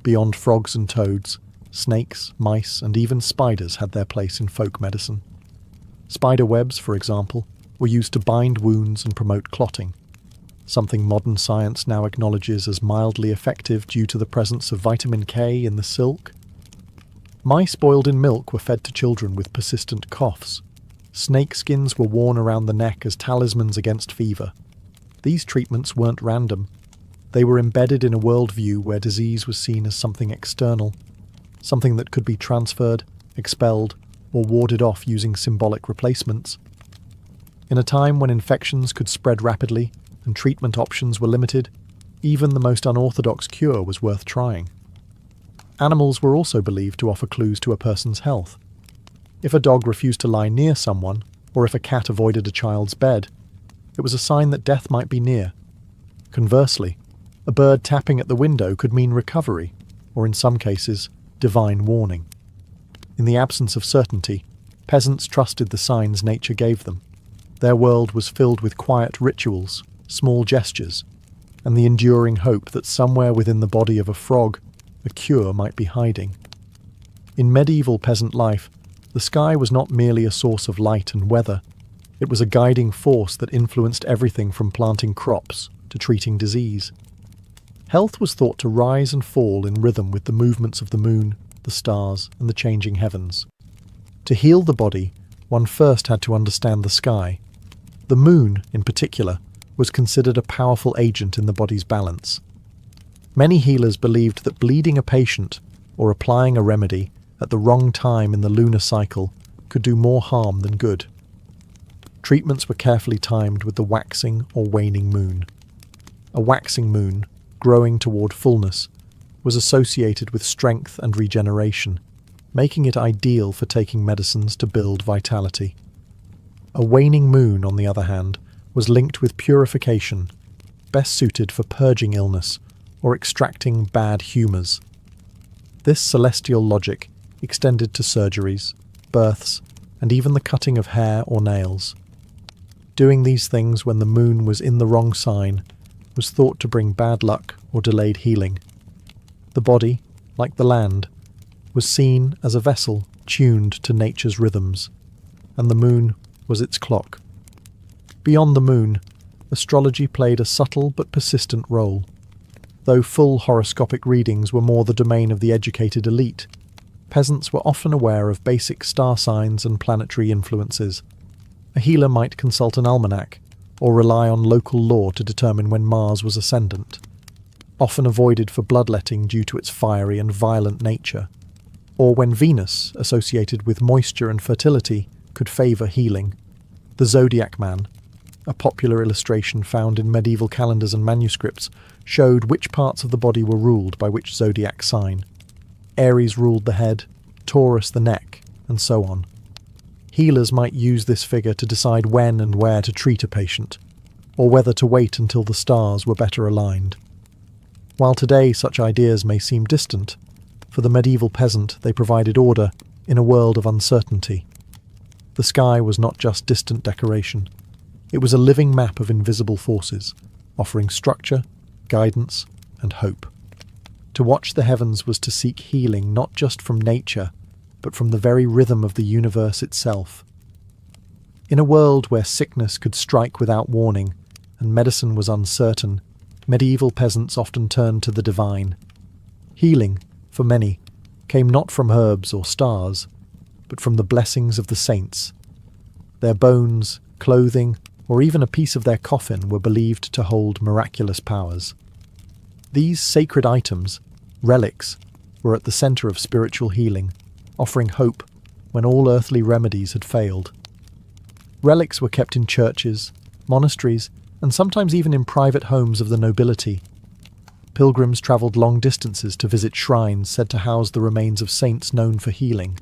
Beyond frogs and toads, snakes, mice, and even spiders had their place in folk medicine. Spider webs, for example, were used to bind wounds and promote clotting, something modern science now acknowledges as mildly effective due to the presence of vitamin K in the silk. Mice boiled in milk were fed to children with persistent coughs. Snake skins were worn around the neck as talismans against fever. These treatments weren't random. They were embedded in a worldview where disease was seen as something external, something that could be transferred, expelled, or warded off using symbolic replacements. In a time when infections could spread rapidly and treatment options were limited, even the most unorthodox cure was worth trying. Animals were also believed to offer clues to a person's health. If a dog refused to lie near someone, or if a cat avoided a child's bed, it was a sign that death might be near. Conversely, a bird tapping at the window could mean recovery, or in some cases, divine warning. In the absence of certainty, peasants trusted the signs nature gave them. Their world was filled with quiet rituals, small gestures, and the enduring hope that somewhere within the body of a frog, a cure might be hiding. In medieval peasant life, the sky was not merely a source of light and weather. It was a guiding force that influenced everything from planting crops to treating disease. Health was thought to rise and fall in rhythm with the movements of the moon, the stars, and the changing heavens. To heal the body, one first had to understand the sky. The moon, in particular, was considered a powerful agent in the body's balance. Many healers believed that bleeding a patient or applying a remedy at the wrong time in the lunar cycle could do more harm than good. Treatments were carefully timed with the waxing or waning moon. A waxing moon, growing toward fullness, was associated with strength and regeneration, making it ideal for taking medicines to build vitality. A waning moon, on the other hand, was linked with purification, best suited for purging illness or extracting bad humours. This celestial logic extended to surgeries, births, and even the cutting of hair or nails. Doing these things when the moon was in the wrong sign was thought to bring bad luck or delayed healing. The body, like the land, was seen as a vessel tuned to nature's rhythms, and the moon was its clock. Beyond the moon, astrology played a subtle but persistent role. Though full horoscopic readings were more the domain of the educated elite, peasants were often aware of basic star signs and planetary influences. A healer might consult an almanac, or rely on local law to determine when Mars was ascendant, often avoided for bloodletting due to its fiery and violent nature, or when Venus, associated with moisture and fertility, could favour healing. The zodiac man, a popular illustration found in medieval calendars and manuscripts, showed which parts of the body were ruled by which zodiac sign. Aries ruled the head, Taurus the neck, and so on. Healers might use this figure to decide when and where to treat a patient, or whether to wait until the stars were better aligned. While today such ideas may seem distant, for the medieval peasant they provided order in a world of uncertainty. The sky was not just distant decoration. It was a living map of invisible forces, offering structure, guidance, and hope. To watch the heavens was to seek healing not just from nature, but from the very rhythm of the universe itself. In a world where sickness could strike without warning and medicine was uncertain, medieval peasants often turned to the divine. Healing, for many, came not from herbs or stars, but from the blessings of the saints. Their bones, clothing, or even a piece of their coffin were believed to hold miraculous powers. These sacred items, relics, were at the centre of spiritual healing, offering hope when all earthly remedies had failed. Relics were kept in churches, monasteries, and sometimes even in private homes of the nobility. Pilgrims travelled long distances to visit shrines said to house the remains of saints known for healing.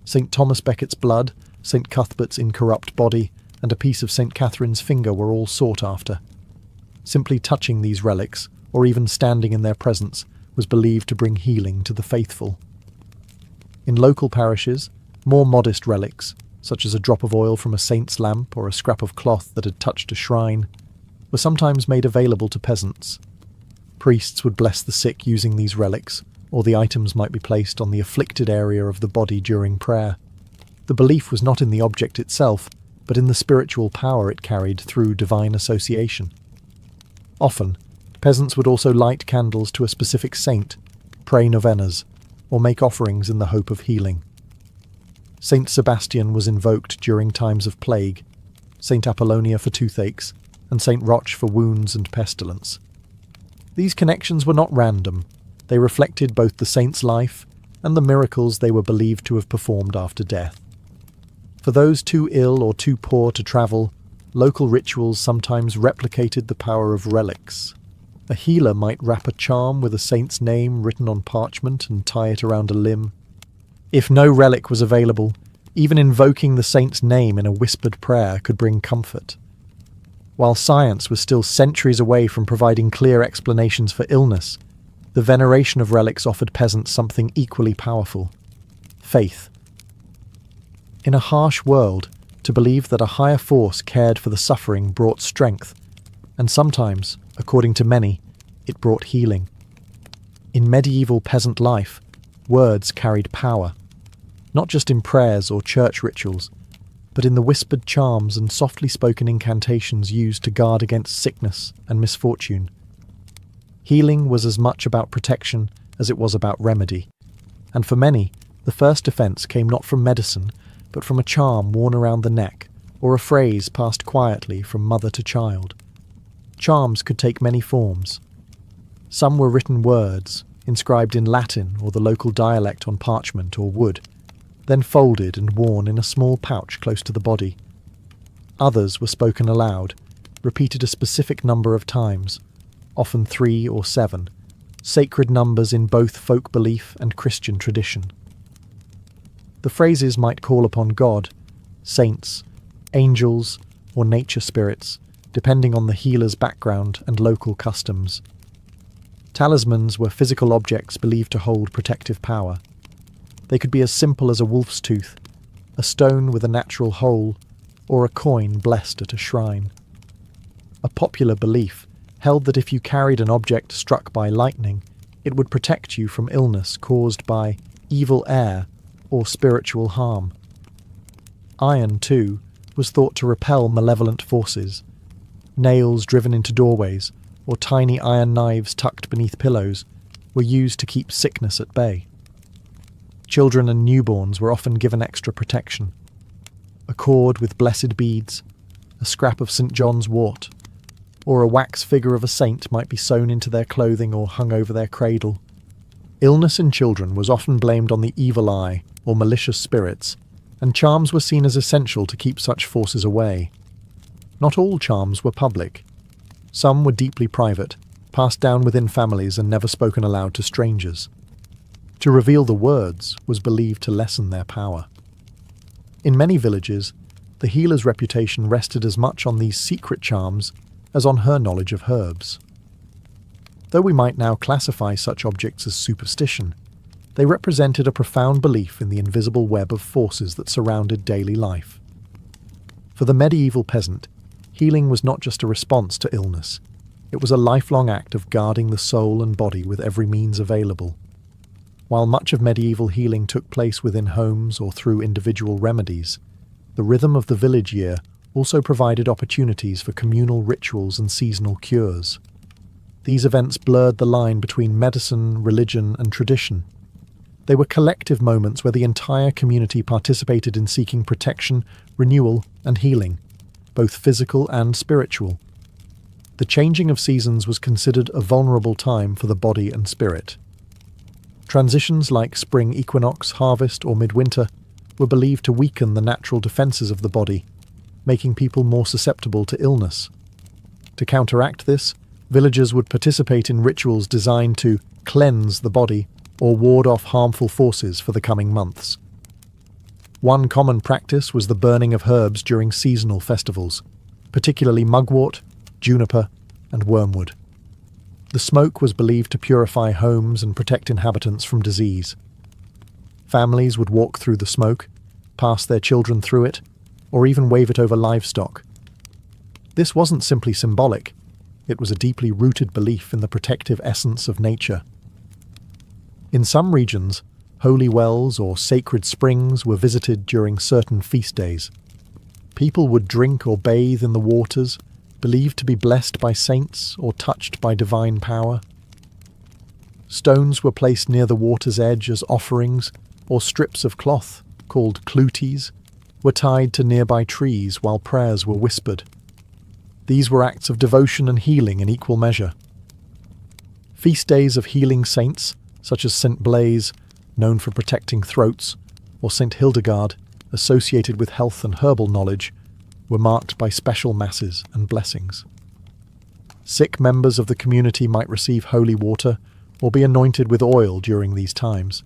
St. Thomas Becket's blood, St. Cuthbert's incorrupt body, and a piece of St. Catherine's finger were all sought after. Simply touching these relics, or even standing in their presence, was believed to bring healing to the faithful. In local parishes, more modest relics, such as a drop of oil from a saint's lamp or a scrap of cloth that had touched a shrine, were sometimes made available to peasants. Priests would bless the sick using these relics, or the items might be placed on the afflicted area of the body during prayer. The belief was not in the object itself, but in the spiritual power it carried through divine association. Often, peasants would also light candles to a specific saint, pray novenas, or make offerings in the hope of healing. Saint Sebastian was invoked during times of plague, Saint Apollonia for toothaches, and Saint Roch for wounds and pestilence. These connections were not random. They reflected both the saint's life and the miracles they were believed to have performed after death. For those too ill or too poor to travel, local rituals sometimes replicated the power of relics. A healer might wrap a charm with a saint's name written on parchment and tie it around a limb. If no relic was available, even invoking the saint's name in a whispered prayer could bring comfort. While science was still centuries away from providing clear explanations for illness, the veneration of relics offered peasants something equally powerful: faith. In a harsh world, to believe that a higher force cared for the suffering brought strength, and sometimes, according to many, it brought healing. In medieval peasant life, words carried power, not just in prayers or church rituals, but in the whispered charms and softly spoken incantations used to guard against sickness and misfortune. Healing was as much about protection as it was about remedy, and for many, the first defense came not from medicine, but from a charm worn around the neck, or a phrase passed quietly from mother to child. Charms could take many forms. Some were written words, inscribed in Latin or the local dialect on parchment or wood, then folded and worn in a small pouch close to the body. Others were spoken aloud, repeated a specific number of times, often 3 or 7, sacred numbers in both folk belief and Christian tradition. The phrases might call upon God, saints, angels, or nature spirits, depending on the healer's background and local customs. Talismans were physical objects believed to hold protective power. They could be as simple as a wolf's tooth, a stone with a natural hole, or a coin blessed at a shrine. A popular belief held that if you carried an object struck by lightning, it would protect you from illness caused by evil air or spiritual harm. Iron, too, was thought to repel malevolent forces. Nails driven into doorways, or tiny iron knives tucked beneath pillows, were used to keep sickness at bay. Children and newborns were often given extra protection. A cord with blessed beads, a scrap of St. John's wort, or a wax figure of a saint might be sewn into their clothing or hung over their cradle. Illness in children was often blamed on the evil eye or malicious spirits, and charms were seen as essential to keep such forces away. Not all charms were public. Some were deeply private, passed down within families and never spoken aloud to strangers. To reveal the words was believed to lessen their power. In many villages, the healer's reputation rested as much on these secret charms as on her knowledge of herbs. Though we might now classify such objects as superstition, they represented a profound belief in the invisible web of forces that surrounded daily life. For the medieval peasant, healing was not just a response to illness. It was a lifelong act of guarding the soul and body with every means available. While much of medieval healing took place within homes or through individual remedies, the rhythm of the village year also provided opportunities for communal rituals and seasonal cures. These events blurred the line between medicine, religion, and tradition. They were collective moments where the entire community participated in seeking protection, renewal, and healing, both physical and spiritual. The changing of seasons was considered a vulnerable time for the body and spirit. Transitions like spring equinox, harvest, or midwinter were believed to weaken the natural defenses of the body, making people more susceptible to illness. To counteract this, villagers would participate in rituals designed to cleanse the body or ward off harmful forces for the coming months. One common practice was the burning of herbs during seasonal festivals, particularly mugwort, juniper, and wormwood. The smoke was believed to purify homes and protect inhabitants from disease. Families would walk through the smoke, pass their children through it, or even wave it over livestock. This wasn't simply symbolic, it was a deeply rooted belief in the protective essence of nature. In some regions, holy wells or sacred springs were visited during certain feast days. People would drink or bathe in the waters, believed to be blessed by saints or touched by divine power. Stones were placed near the water's edge as offerings, or strips of cloth, called clunkies, were tied to nearby trees while prayers were whispered. These were acts of devotion and healing in equal measure. Feast days of healing saints, such as St. Blaise, known for protecting throats, or St. Hildegard, associated with health and herbal knowledge, were marked by special masses and blessings. Sick members of the community might receive holy water or be anointed with oil during these times.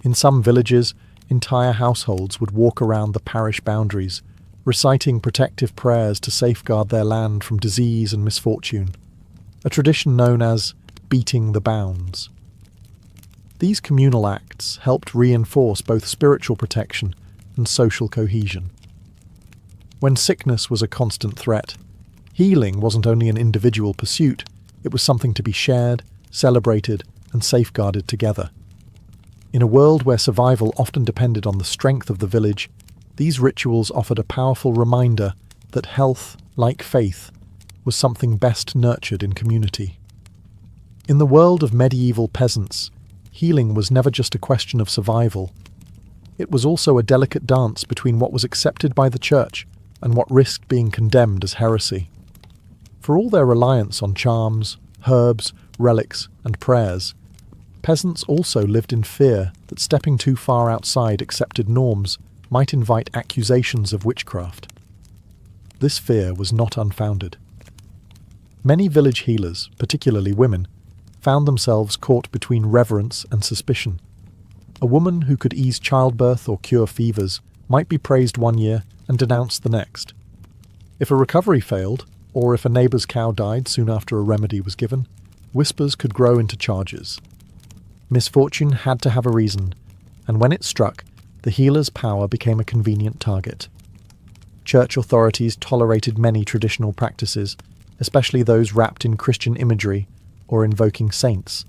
In some villages, entire households would walk around the parish boundaries, reciting protective prayers to safeguard their land from disease and misfortune, a tradition known as beating the bounds. These communal acts helped reinforce both spiritual protection and social cohesion. When sickness was a constant threat, healing wasn't only an individual pursuit, it was something to be shared, celebrated, and safeguarded together. In a world where survival often depended on the strength of the village, these rituals offered a powerful reminder that health, like faith, was something best nurtured in community. In the world of medieval peasants, healing was never just a question of survival. It was also a delicate dance between what was accepted by the church and what risked being condemned as heresy. For all their reliance on charms, herbs, relics, and prayers, peasants also lived in fear that stepping too far outside accepted norms might invite accusations of witchcraft. This fear was not unfounded. Many village healers, particularly women, found themselves caught between reverence and suspicion. A woman who could ease childbirth or cure fevers might be praised one year and denounced the next. If a recovery failed, or if a neighbour's cow died soon after a remedy was given, whispers could grow into charges. Misfortune had to have a reason, and when it struck, the healer's power became a convenient target. Church authorities tolerated many traditional practices, especially those wrapped in Christian imagery or invoking saints,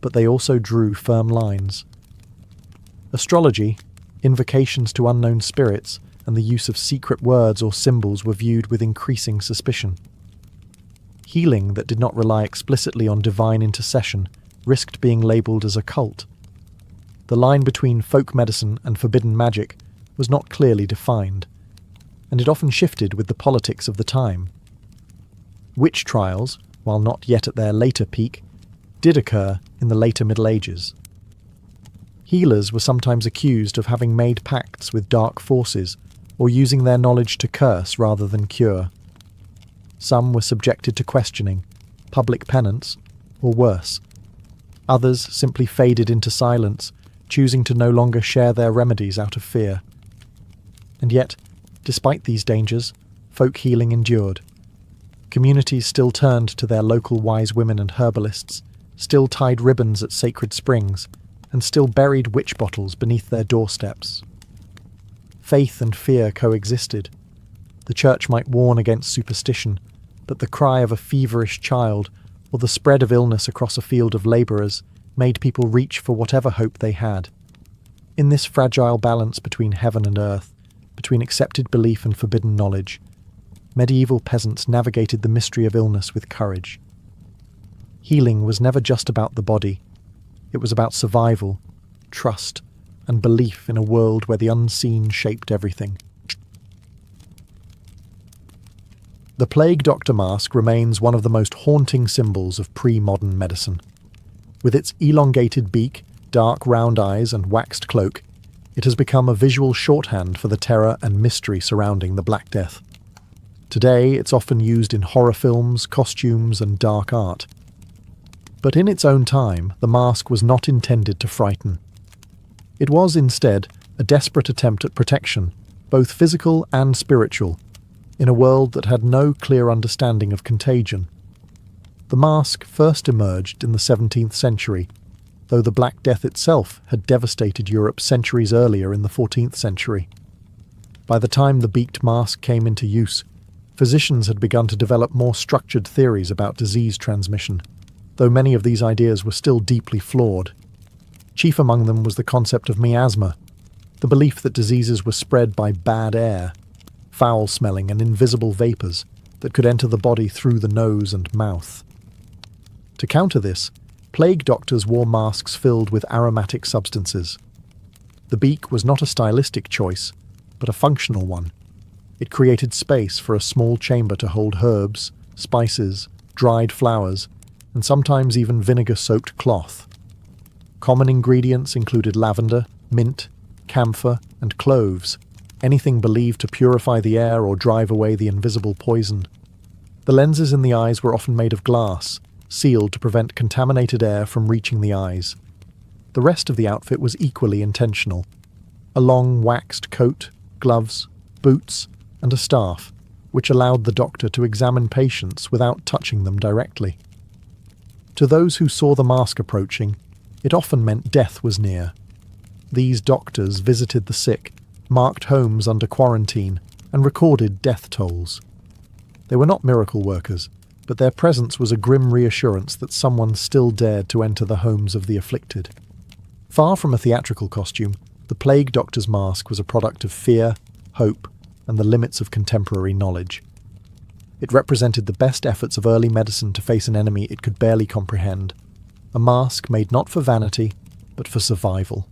but they also drew firm lines. Astrology, invocations to unknown spirits, and the use of secret words or symbols were viewed with increasing suspicion. Healing that did not rely explicitly on divine intercession risked being labelled as a cult. The line between folk medicine and forbidden magic was not clearly defined, and it often shifted with the politics of the time. Witch trials, while not yet at their later peak, did occur in the later Middle Ages. Healers were sometimes accused of having made pacts with dark forces or using their knowledge to curse rather than cure. Some were subjected to questioning, public penance, or worse. Others simply faded into silence, choosing to no longer share their remedies out of fear. And yet, despite these dangers, folk healing endured. Communities still turned to their local wise women and herbalists, still tied ribbons at sacred springs, and still buried witch bottles beneath their doorsteps. Faith and fear coexisted. The church might warn against superstition, but the cry of a feverish child or the spread of illness across a field of labourers made people reach for whatever hope they had. In this fragile balance between heaven and earth, between accepted belief and forbidden knowledge, medieval peasants navigated the mystery of illness with courage. Healing was never just about the body. It was about survival, trust, and belief in a world where the unseen shaped everything. The plague doctor mask remains one of the most haunting symbols of pre-modern medicine. With its elongated beak, dark round eyes, and waxed cloak, it has become a visual shorthand for the terror and mystery surrounding the Black Death. Today, it's often used in horror films, costumes, and dark art. But in its own time, the mask was not intended to frighten. It was, instead, a desperate attempt at protection, both physical and spiritual, in a world that had no clear understanding of contagion. The mask first emerged in the 17th century, though the Black Death itself had devastated Europe centuries earlier in the 14th century. By the time the beaked mask came into use, physicians had begun to develop more structured theories about disease transmission, though many of these ideas were still deeply flawed. Chief among them was the concept of miasma, the belief that diseases were spread by bad air, foul-smelling and invisible vapours that could enter the body through the nose and mouth. To counter this, plague doctors wore masks filled with aromatic substances. The beak was not a stylistic choice, but a functional one. It created space for a small chamber to hold herbs, spices, dried flowers, and sometimes even vinegar-soaked cloth. Common ingredients included lavender, mint, camphor, and cloves, anything believed to purify the air or drive away the invisible poison. The lenses in the eyes were often made of glass, sealed to prevent contaminated air from reaching the eyes. The rest of the outfit was equally intentional. A long waxed coat, gloves, boots, and a staff, which allowed the doctor to examine patients without touching them directly. To those who saw the mask approaching, it often meant death was near. These doctors visited the sick, marked homes under quarantine, and recorded death tolls. They were not miracle workers, but their presence was a grim reassurance that someone still dared to enter the homes of the afflicted. Far from a theatrical costume, the plague doctor's mask was a product of fear, hope, and the limits of contemporary knowledge. It represented the best efforts of early medicine to face an enemy it could barely comprehend, a mask made not for vanity, but for survival.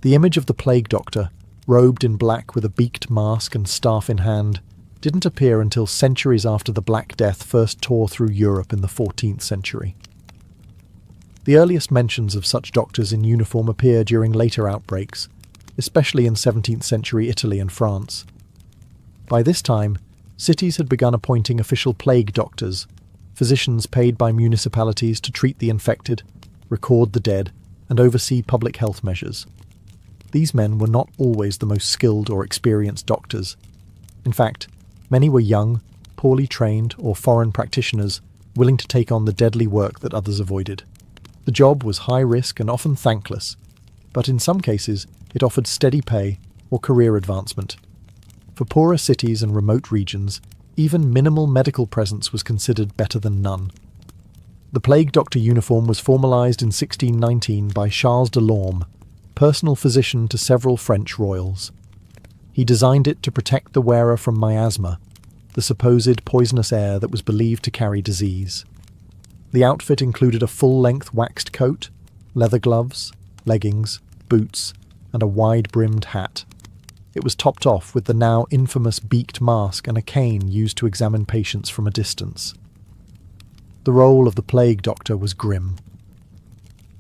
The image of the plague doctor, robed in black with a beaked mask and staff in hand, didn't appear until centuries after the Black Death first tore through Europe in the 14th century. The earliest mentions of such doctors in uniform appear during later outbreaks, especially in 17th century Italy and France. By this time, cities had begun appointing official plague doctors, physicians paid by municipalities to treat the infected, record the dead, and oversee public health measures. These men were not always the most skilled or experienced doctors. In fact, many were young, poorly trained, or foreign practitioners willing to take on the deadly work that others avoided. The job was high risk and often thankless, but in some cases it offered steady pay or career advancement. For poorer cities and remote regions, even minimal medical presence was considered better than none. The plague doctor uniform was formalised in 1619 by Charles de Lorme, personal physician to several French royals. He designed it to protect the wearer from miasma, the supposed poisonous air that was believed to carry disease. The outfit included a full-length waxed coat, leather gloves, leggings, boots, and a wide-brimmed hat. It was topped off with the now infamous beaked mask and a cane used to examine patients from a distance. The role of the plague doctor was grim.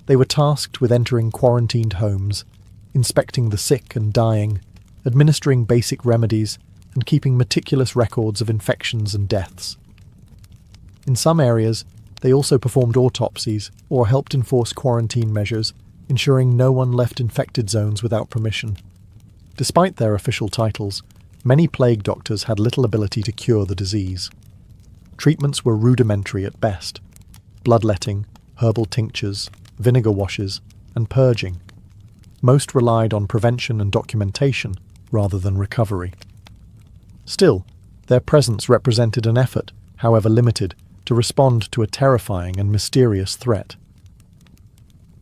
They were tasked with entering quarantined homes, inspecting the sick and dying, administering basic remedies, and keeping meticulous records of infections and deaths. In some areas, they also performed autopsies or helped enforce quarantine measures, ensuring no one left infected zones without permission. Despite their official titles, many plague doctors had little ability to cure the disease. Treatments were rudimentary at best: bloodletting, herbal tinctures, vinegar washes, and purging. Most relied on prevention and documentation rather than recovery. Still, their presence represented an effort, however limited, to respond to a terrifying and mysterious threat.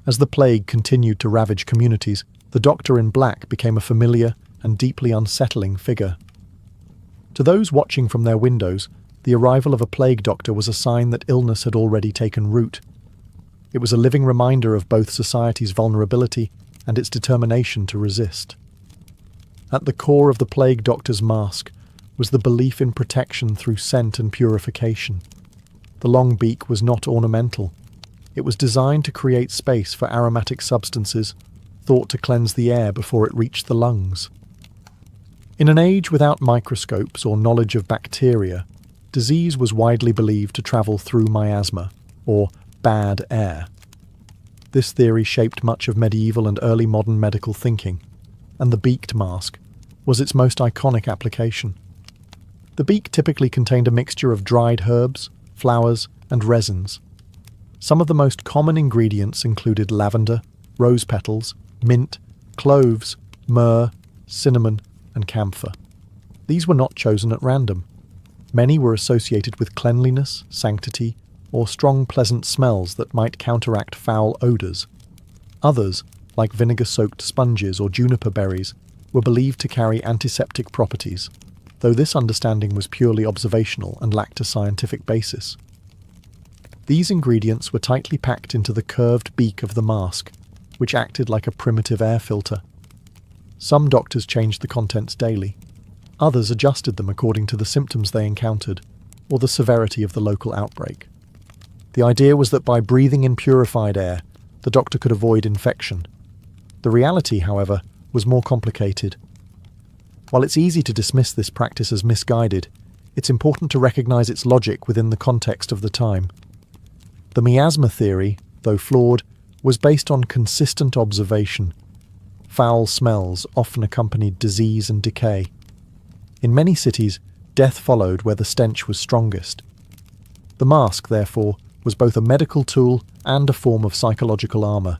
As the plague continued to ravage communities, the Doctor in Black became a familiar and deeply unsettling figure. To those watching from their windows, the arrival of a plague doctor was a sign that illness had already taken root. It was a living reminder of both society's vulnerability and its determination to resist. At the core of the plague doctor's mask was the belief in protection through scent and purification. The long beak was not ornamental. It was designed to create space for aromatic substances, thought to cleanse the air before it reached the lungs. In an age without microscopes or knowledge of bacteria, disease was widely believed to travel through miasma, or bad air. This theory shaped much of medieval and early modern medical thinking, and the beaked mask was its most iconic application. The beak typically contained a mixture of dried herbs, flowers, and resins. Some of the most common ingredients included lavender, rose petals, mint, cloves, myrrh, cinnamon, and camphor. These were not chosen at random. Many were associated with cleanliness, sanctity, or strong pleasant smells that might counteract foul odours. Others, like vinegar-soaked sponges or juniper berries, were believed to carry antiseptic properties, though this understanding was purely observational and lacked a scientific basis. These ingredients were tightly packed into the curved beak of the mask, which acted like a primitive air filter. Some doctors changed the contents daily. Others adjusted them according to the symptoms they encountered, or the severity of the local outbreak. The idea was that by breathing in purified air, the doctor could avoid infection. The reality, however, was more complicated. While it's easy to dismiss this practice as misguided, it's important to recognize its logic within the context of the time. The miasma theory, though flawed, was based on consistent observation. Foul smells often accompanied disease and decay. In many cities, death followed where the stench was strongest. The mask, therefore, was both a medical tool and a form of psychological armour,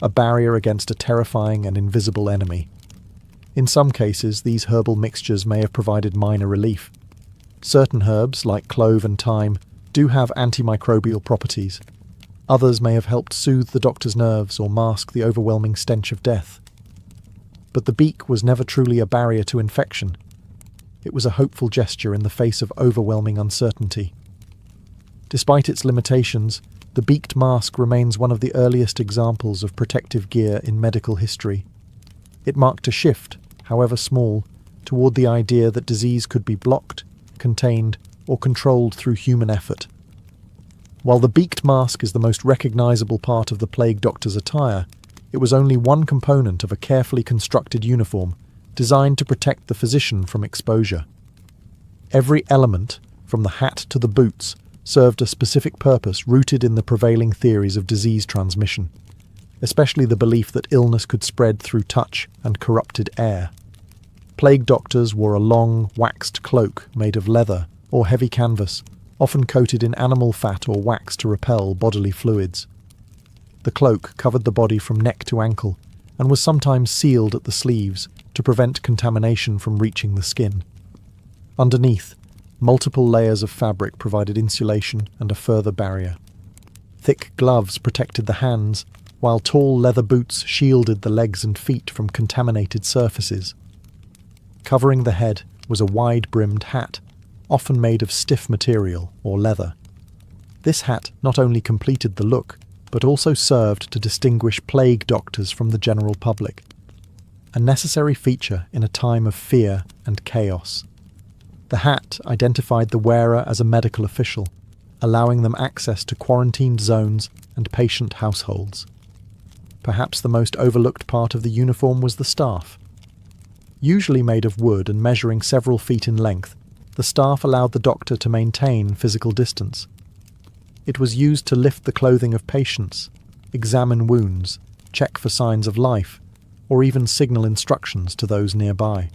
a barrier against a terrifying and invisible enemy. In some cases, these herbal mixtures may have provided minor relief. Certain herbs, like clove and thyme, do have antimicrobial properties. Others may have helped soothe the doctor's nerves or mask the overwhelming stench of death. But the beak was never truly a barrier to infection. It was a hopeful gesture in the face of overwhelming uncertainty. Despite its limitations, the beaked mask remains one of the earliest examples of protective gear in medical history. It marked a shift, however small, toward the idea that disease could be blocked, contained, or controlled through human effort. While the beaked mask is the most recognizable part of the plague doctor's attire, it was only one component of a carefully constructed uniform designed to protect the physician from exposure. Every element, from the hat to the boots, served a specific purpose rooted in the prevailing theories of disease transmission, especially the belief that illness could spread through touch and corrupted air. Plague doctors wore a long, waxed cloak made of leather or heavy canvas, often coated in animal fat or wax to repel bodily fluids. The cloak covered the body from neck to ankle and was sometimes sealed at the sleeves to prevent contamination from reaching the skin. Underneath, multiple layers of fabric provided insulation and a further barrier. Thick gloves protected the hands, while tall leather boots shielded the legs and feet from contaminated surfaces. Covering the head was a wide-brimmed hat, often made of stiff material or leather. This hat not only completed the look, but also served to distinguish plague doctors from the general public, a necessary feature in a time of fear and chaos. The hat identified the wearer as a medical official, allowing them access to quarantined zones and patient households. Perhaps the most overlooked part of the uniform was the staff. Usually made of wood and measuring several feet in length, the staff allowed the doctor to maintain physical distance. It was used to lift the clothing of patients, examine wounds, check for signs of life, or even signal instructions to those nearby.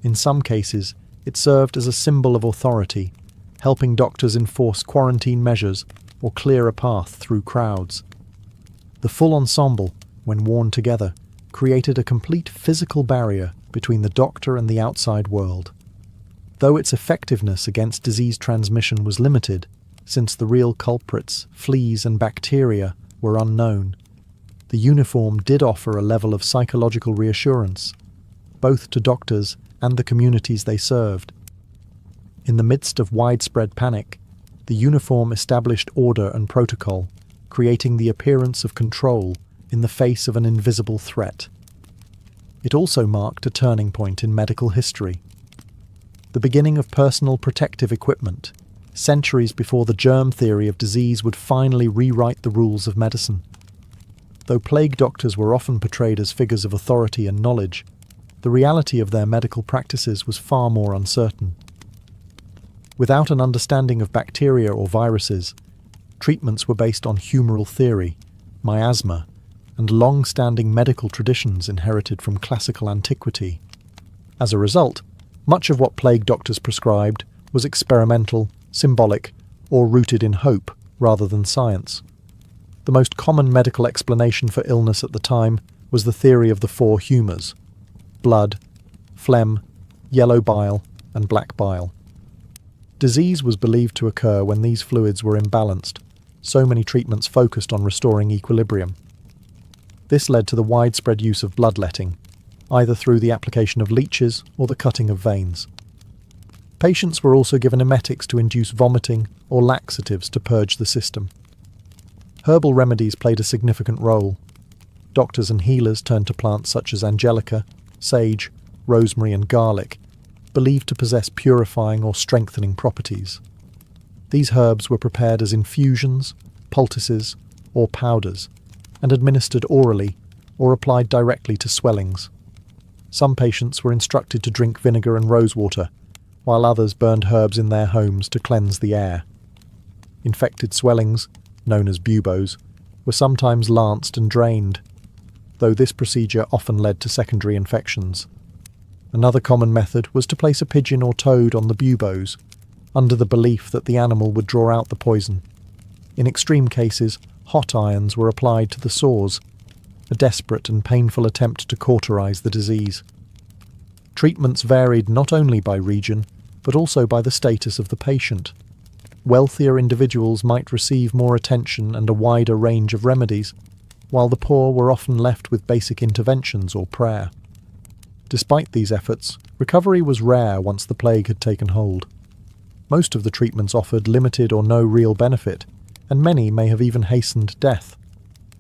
In some cases, it served as a symbol of authority, helping doctors enforce quarantine measures or clear a path through crowds. The full ensemble, when worn together, created a complete physical barrier between the doctor and the outside world. Though its effectiveness against disease transmission was limited, since the real culprits, fleas and bacteria, were unknown, the uniform did offer a level of psychological reassurance, both to doctors and the communities they served. In the midst of widespread panic, the uniform established order and protocol, creating the appearance of control in the face of an invisible threat. It also marked a turning point in medical history. The beginning of personal protective equipment, centuries before the germ theory of disease would finally rewrite the rules of medicine. Though plague doctors were often portrayed as figures of authority and knowledge, the reality of their medical practices was far more uncertain. Without an understanding of bacteria or viruses, treatments were based on humoral theory, miasma, and long-standing medical traditions inherited from classical antiquity. As a result, much of what plague doctors prescribed was experimental, symbolic, or rooted in hope rather than science. The most common medical explanation for illness at the time was the theory of the four humours: blood, phlegm, yellow bile, and black bile. Disease was believed to occur when these fluids were imbalanced, so many treatments focused on restoring equilibrium. This led to the widespread use of bloodletting, either through the application of leeches or the cutting of veins. Patients were also given emetics to induce vomiting or laxatives to purge the system. Herbal remedies played a significant role. Doctors and healers turned to plants such as angelica, sage, rosemary and garlic, believed to possess purifying or strengthening properties. These herbs were prepared as infusions, poultices, or powders, and administered orally or applied directly to swellings. Some patients were instructed to drink vinegar and rosewater, while others burned herbs in their homes to cleanse the air. Infected swellings, known as buboes, were sometimes lanced and drained, though this procedure often led to secondary infections. Another common method was to place a pigeon or toad on the buboes, under the belief that the animal would draw out the poison. In extreme cases, hot irons were applied to the sores, a desperate and painful attempt to cauterize the disease. Treatments varied not only by region, but also by the status of the patient. Wealthier individuals might receive more attention and a wider range of remedies, while the poor were often left with basic interventions or prayer. Despite these efforts, recovery was rare once the plague had taken hold. Most of the treatments offered limited or no real benefit, and many may have even hastened death.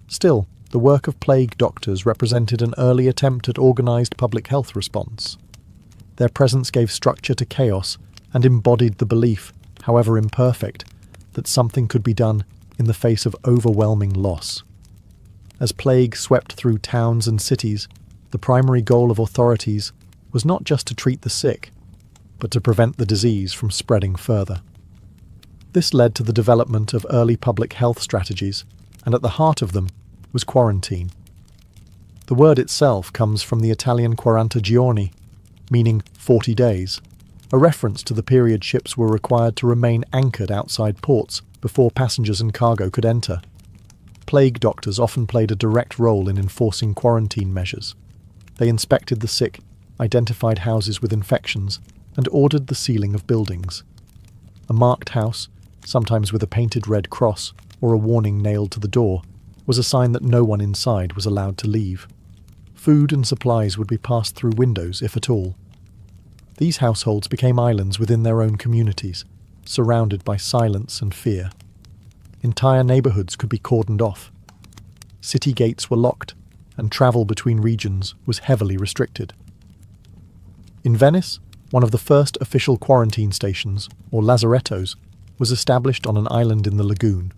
Still, the work of plague doctors represented an early attempt at organized public health response. Their presence gave structure to chaos and embodied the belief, however imperfect, that something could be done in the face of overwhelming loss. As plague swept through towns and cities, the primary goal of authorities was not just to treat the sick, but to prevent the disease from spreading further. This led to the development of early public health strategies, and at the heart of them was quarantine. The word itself comes from the Italian 40 giorni, meaning 40 days, a reference to the period ships were required to remain anchored outside ports before passengers and cargo could enter. Plague doctors often played a direct role in enforcing quarantine measures. They inspected the sick, identified houses with infections, and ordered the sealing of buildings. A marked house, sometimes with a painted red cross or a warning nailed to the door, was a sign that no one inside was allowed to leave. Food and supplies would be passed through windows, if at all. These households became islands within their own communities, surrounded by silence and fear. Entire neighborhoods could be cordoned off. City gates were locked, and travel between regions was heavily restricted. In Venice, one of the first official quarantine stations, or lazarettos, was established on an island in the lagoon.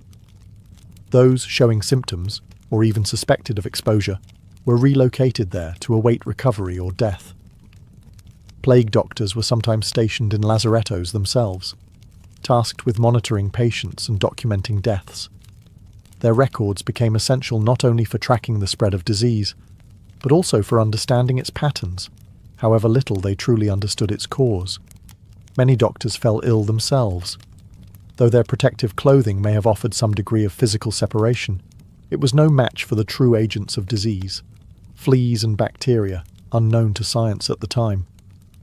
Those showing symptoms, or even suspected of exposure, were relocated there to await recovery or death. Plague doctors were sometimes stationed in lazarettos themselves, tasked with monitoring patients and documenting deaths. Their records became essential not only for tracking the spread of disease, but also for understanding its patterns, however little they truly understood its cause. Many doctors fell ill themselves. Though their protective clothing may have offered some degree of physical separation, it was no match for the true agents of disease, fleas and bacteria, unknown to science at the time.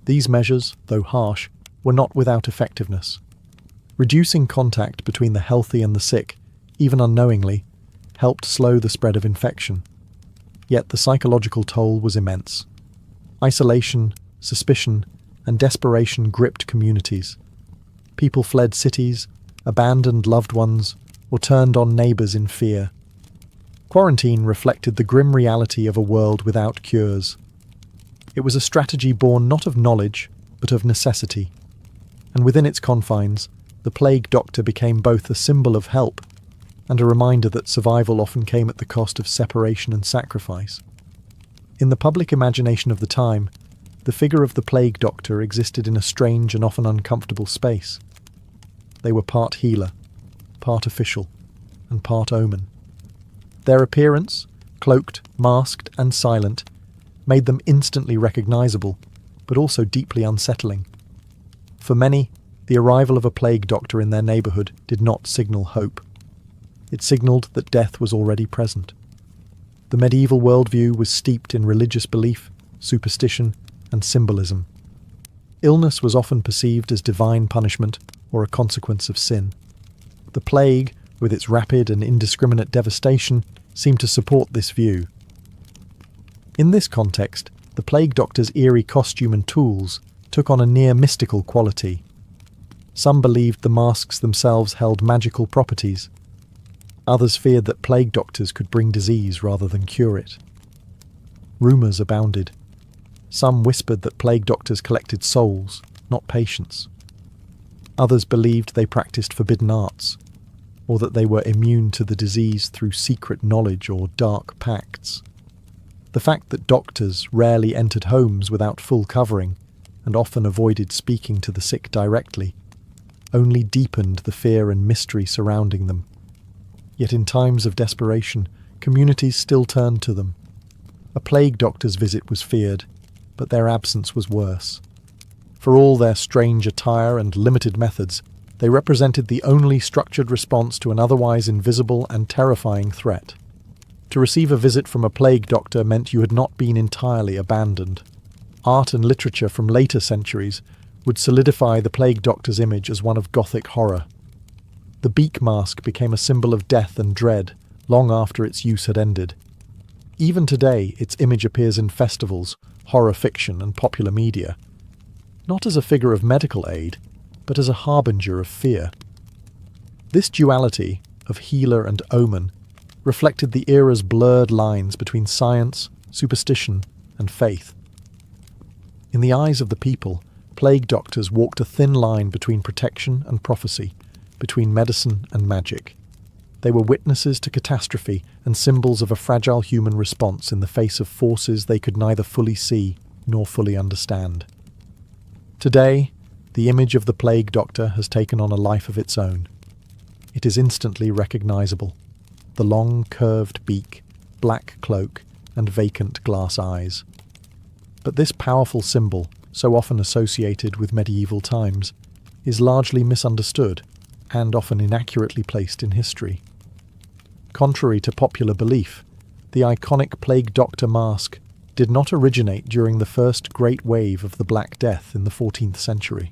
These measures, though harsh, were not without effectiveness. Reducing contact between the healthy and the sick, even unknowingly, helped slow the spread of infection. Yet the psychological toll was immense. Isolation, suspicion, and desperation gripped communities. People fled cities, abandoned loved ones, or turned on neighbours in fear. Quarantine reflected the grim reality of a world without cures. It was a strategy born not of knowledge, but of necessity. And within its confines, the plague doctor became both a symbol of help and a reminder that survival often came at the cost of separation and sacrifice. In the public imagination of the time, the figure of the plague doctor existed in a strange and often uncomfortable space. They were part healer, part official, and part omen. Their appearance, cloaked, masked, and silent, made them instantly recognizable, but also deeply unsettling. For many, the arrival of a plague doctor in their neighborhood did not signal hope. It signaled that death was already present. The medieval worldview was steeped in religious belief, superstition, and symbolism. Illness was often perceived as divine punishment or a consequence of sin. The plague, with its rapid and indiscriminate devastation, seemed to support this view. In this context, the plague doctor's eerie costume and tools took on a near mystical quality. Some believed the masks themselves held magical properties. Others feared that plague doctors could bring disease rather than cure it. Rumours abounded. Some whispered that plague doctors collected souls, not patients. Others believed they practiced forbidden arts, or that they were immune to the disease through secret knowledge or dark pacts. The fact that doctors rarely entered homes without full covering and often avoided speaking to the sick directly only deepened the fear and mystery surrounding them. Yet in times of desperation, communities still turned to them. A plague doctor's visit was feared, but their absence was worse. For all their strange attire and limited methods, they represented the only structured response to an otherwise invisible and terrifying threat. To receive a visit from a plague doctor meant you had not been entirely abandoned. Art and literature from later centuries would solidify the plague doctor's image as one of Gothic horror. The beak mask became a symbol of death and dread long after its use had ended. Even today, its image appears in festivals, horror fiction, and popular media, not as a figure of medical aid, but as a harbinger of fear. This duality of healer and omen reflected the era's blurred lines between science, superstition, and faith. In the eyes of the people, plague doctors walked a thin line between protection and prophecy, between medicine and magic. They were witnesses to catastrophe and symbols of a fragile human response in the face of forces they could neither fully see nor fully understand. Today, the image of the plague doctor has taken on a life of its own. It is instantly recognizable. The long, curved beak, black cloak, and vacant glass eyes. But this powerful symbol, so often associated with medieval times, is largely misunderstood and often inaccurately placed in history. Contrary to popular belief, the iconic plague doctor mask did not originate during the first great wave of the Black Death in the 14th century.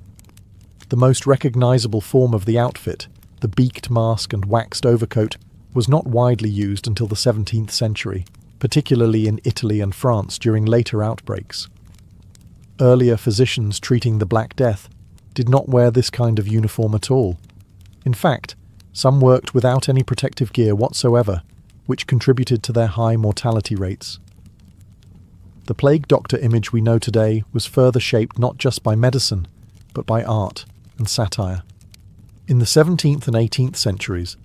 The most recognizable form of the outfit, the beaked mask and waxed overcoat, was not widely used until the 17th century, particularly in Italy and France during later outbreaks. Earlier physicians treating the Black Death did not wear this kind of uniform at all. In fact, some worked without any protective gear whatsoever, which contributed to their high mortality rates. The plague doctor image we know today was further shaped not just by medicine, but by art and satire. In the 17th and 18th centuries,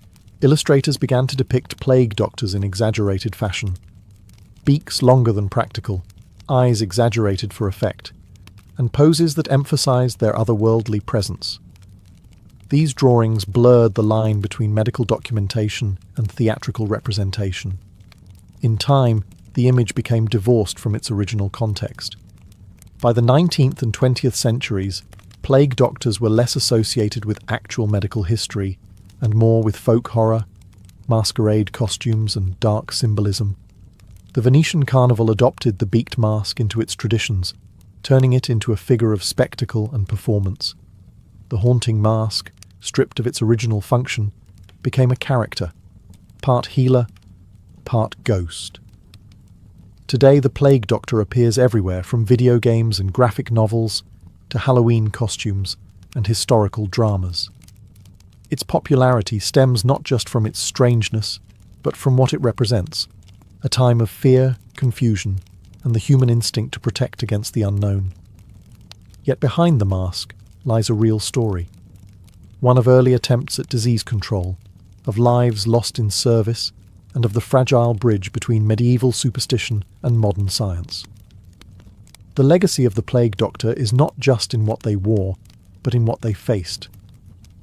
illustrators began to depict plague doctors in exaggerated fashion. Beaks longer than practical, eyes exaggerated for effect, and poses that emphasized their otherworldly presence. These drawings blurred the line between medical documentation and theatrical representation. In time, the image became divorced from its original context. By the 19th and 20th centuries, plague doctors were less associated with actual medical history and more with folk horror, masquerade costumes, and dark symbolism. The Venetian carnival adopted the beaked mask into its traditions, turning it into a figure of spectacle and performance. The haunting mask, stripped of its original function, became a character, part healer, part ghost. Today, the plague doctor appears everywhere, from video games and graphic novels to Halloween costumes and historical dramas. Its popularity stems not just from its strangeness, but from what it represents: a time of fear, confusion, and the human instinct to protect against the unknown. Yet behind the mask lies a real story, one of early attempts at disease control, of lives lost in service, and of the fragile bridge between medieval superstition and modern science. The legacy of the plague doctor is not just in what they wore, but in what they faced: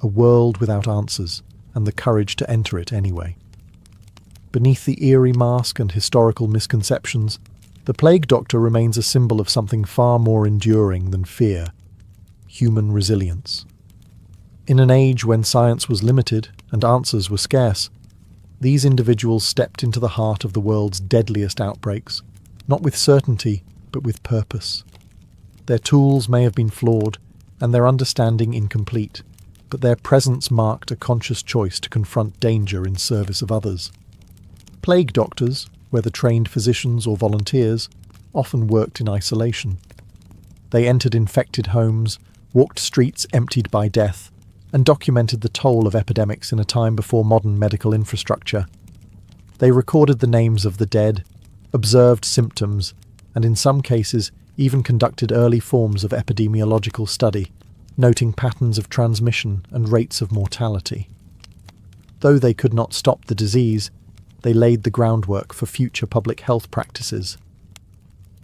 a world without answers, and the courage to enter it anyway. Beneath the eerie mask and historical misconceptions, the plague doctor remains a symbol of something far more enduring than fear: human resilience. In an age when science was limited and answers were scarce, these individuals stepped into the heart of the world's deadliest outbreaks, not with certainty, but with purpose. Their tools may have been flawed, and their understanding incomplete, but their presence marked a conscious choice to confront danger in service of others. Plague doctors, whether trained physicians or volunteers, often worked in isolation. They entered infected homes, walked streets emptied by death, and documented the toll of epidemics in a time before modern medical infrastructure. They recorded the names of the dead, observed symptoms, and in some cases even conducted early forms of epidemiological study, noting patterns of transmission and rates of mortality. Though they could not stop the disease, they laid the groundwork for future public health practices.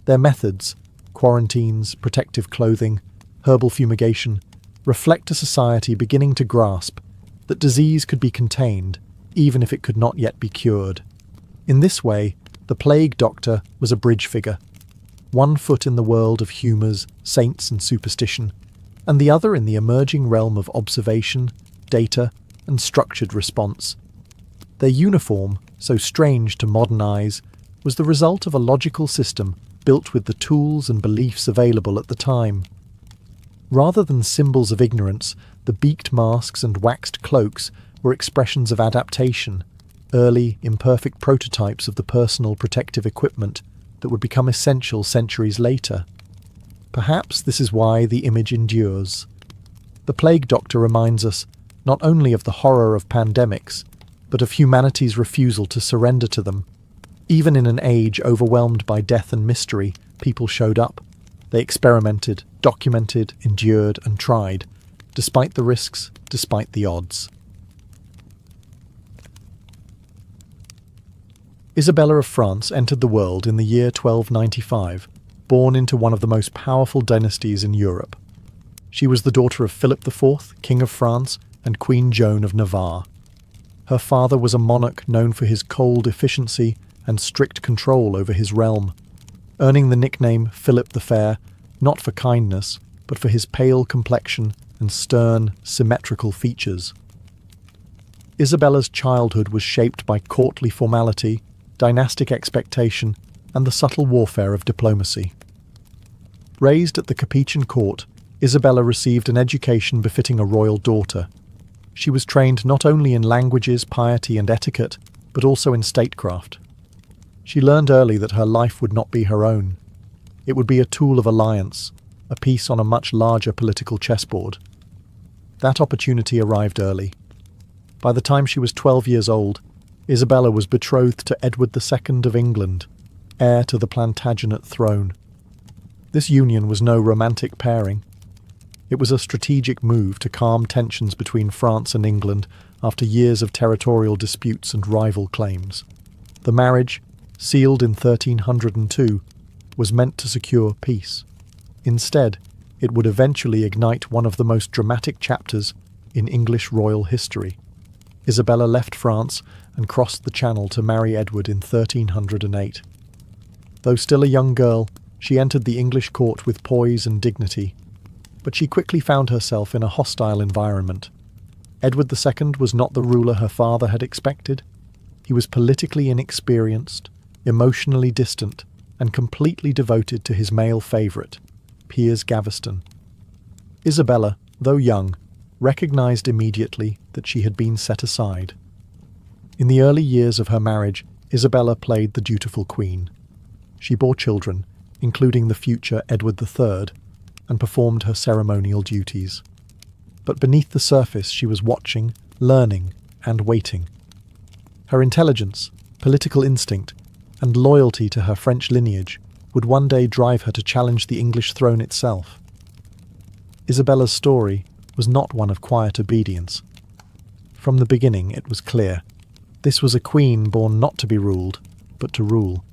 Their methods, quarantines, protective clothing, herbal fumigation, reflect a society beginning to grasp that disease could be contained, even if it could not yet be cured. In this way, the plague doctor was a bridge figure, one foot in the world of humours, saints and superstition, and the other in the emerging realm of observation, data, and structured response. Their uniform, so strange to modern eyes, was the result of a logical system built with the tools and beliefs available at the time. Rather than symbols of ignorance, the beaked masks and waxed cloaks were expressions of adaptation, early, imperfect prototypes of the personal protective equipment that would become essential centuries later. Perhaps this is why the image endures. The plague doctor reminds us not only of the horror of pandemics, but of humanity's refusal to surrender to them. Even in an age overwhelmed by death and mystery, people showed up. They experimented, documented, endured, and tried, despite the risks, despite the odds. Isabella of France entered the world in the year 1295, born into one of the most powerful dynasties in Europe. She was the daughter of Philip IV, King of France, and Queen Joan of Navarre. Her father was a monarch known for his cold efficiency and strict control over his realm, earning the nickname Philip the Fair, not for kindness, but for his pale complexion and stern, symmetrical features. Isabella's childhood was shaped by courtly formality, dynastic expectation, and the subtle warfare of diplomacy. Raised at the Capetian court, Isabella received an education befitting a royal daughter. She was trained not only in languages, piety, and etiquette, but also in statecraft. She learned early that her life would not be her own. It would be a tool of alliance, a piece on a much larger political chessboard. That opportunity arrived early. By the time she was 12 years old, Isabella was betrothed to Edward II of England, heir to the Plantagenet throne. This union was no romantic pairing. It was a strategic move to calm tensions between France and England after years of territorial disputes and rival claims. The marriage, sealed in 1302, was meant to secure peace. Instead, it would eventually ignite one of the most dramatic chapters in English royal history. Isabella left France and crossed the Channel to marry Edward in 1308. Though still a young girl, she entered the English court with poise and dignity, but she quickly found herself in a hostile environment. Edward II was not the ruler her father had expected. He was politically inexperienced, emotionally distant, and completely devoted to his male favourite, Piers Gaveston. Isabella, though young, recognised immediately that she had been set aside. In the early years of her marriage, Isabella played the dutiful queen. She bore children, including the future Edward III, and performed her ceremonial duties. But beneath the surface she was watching, learning, and waiting. Her intelligence, political instinct, and loyalty to her French lineage would one day drive her to challenge the English throne itself. Isabella's story was not one of quiet obedience. From the beginning it was clear. This was a queen born not to be ruled, but to rule.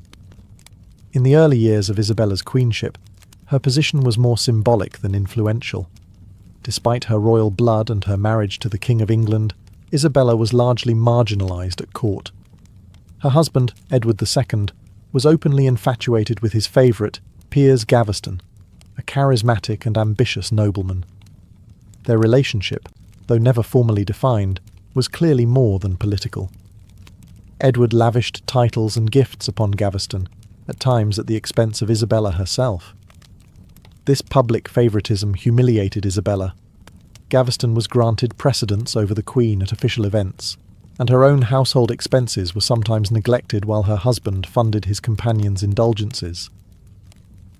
In the early years of Isabella's queenship, her position was more symbolic than influential. Despite her royal blood and her marriage to the King of England, Isabella was largely marginalised at court. Her husband, Edward II, was openly infatuated with his favourite, Piers Gaveston, a charismatic and ambitious nobleman. Their relationship, though never formally defined, was clearly more than political. Edward lavished titles and gifts upon Gaveston, at times at the expense of Isabella herself. This public favouritism humiliated Isabella. Gaveston was granted precedence over the Queen at official events, and her own household expenses were sometimes neglected while her husband funded his companion's indulgences.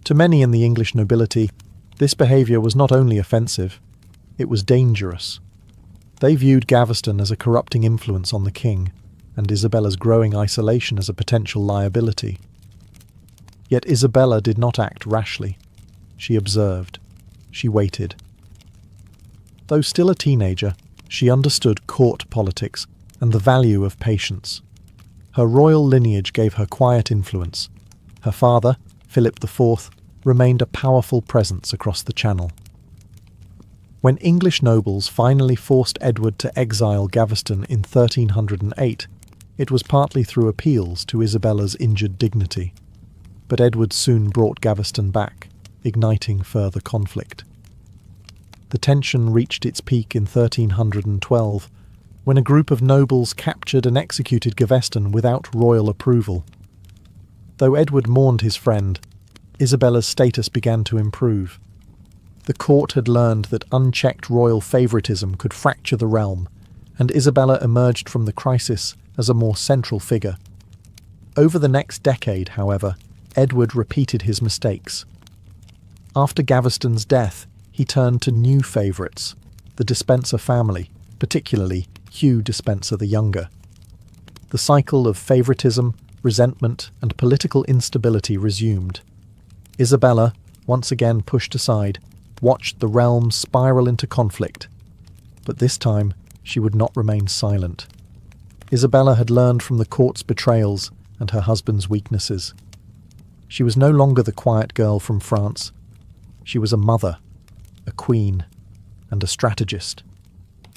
To many in the English nobility, this behaviour was not only offensive, it was dangerous. They viewed Gaveston as a corrupting influence on the king, and Isabella's growing isolation as a potential liability. Yet Isabella did not act rashly. She observed. She waited. Though still a teenager, she understood court politics and the value of patience. Her royal lineage gave her quiet influence. Her father, Philip IV, remained a powerful presence across the Channel. When English nobles finally forced Edward to exile Gaveston in 1308, it was partly through appeals to Isabella's injured dignity. But Edward soon brought Gaveston back, igniting further conflict. The tension reached its peak in 1312, when a group of nobles captured and executed Gaveston without royal approval. Though Edward mourned his friend, Isabella's status began to improve. The court had learned that unchecked royal favouritism could fracture the realm, and Isabella emerged from the crisis as a more central figure. Over the next decade, however, Edward repeated his mistakes. After Gaveston's death, he turned to new favourites, the Despencer family, particularly Hugh Despencer the Younger. The cycle of favouritism, resentment, and political instability resumed. Isabella, once again pushed aside, watched the realm spiral into conflict. But this time, she would not remain silent. Isabella had learned from the court's betrayals and her husband's weaknesses. She was no longer the quiet girl from France. She was a mother, a queen, and a strategist.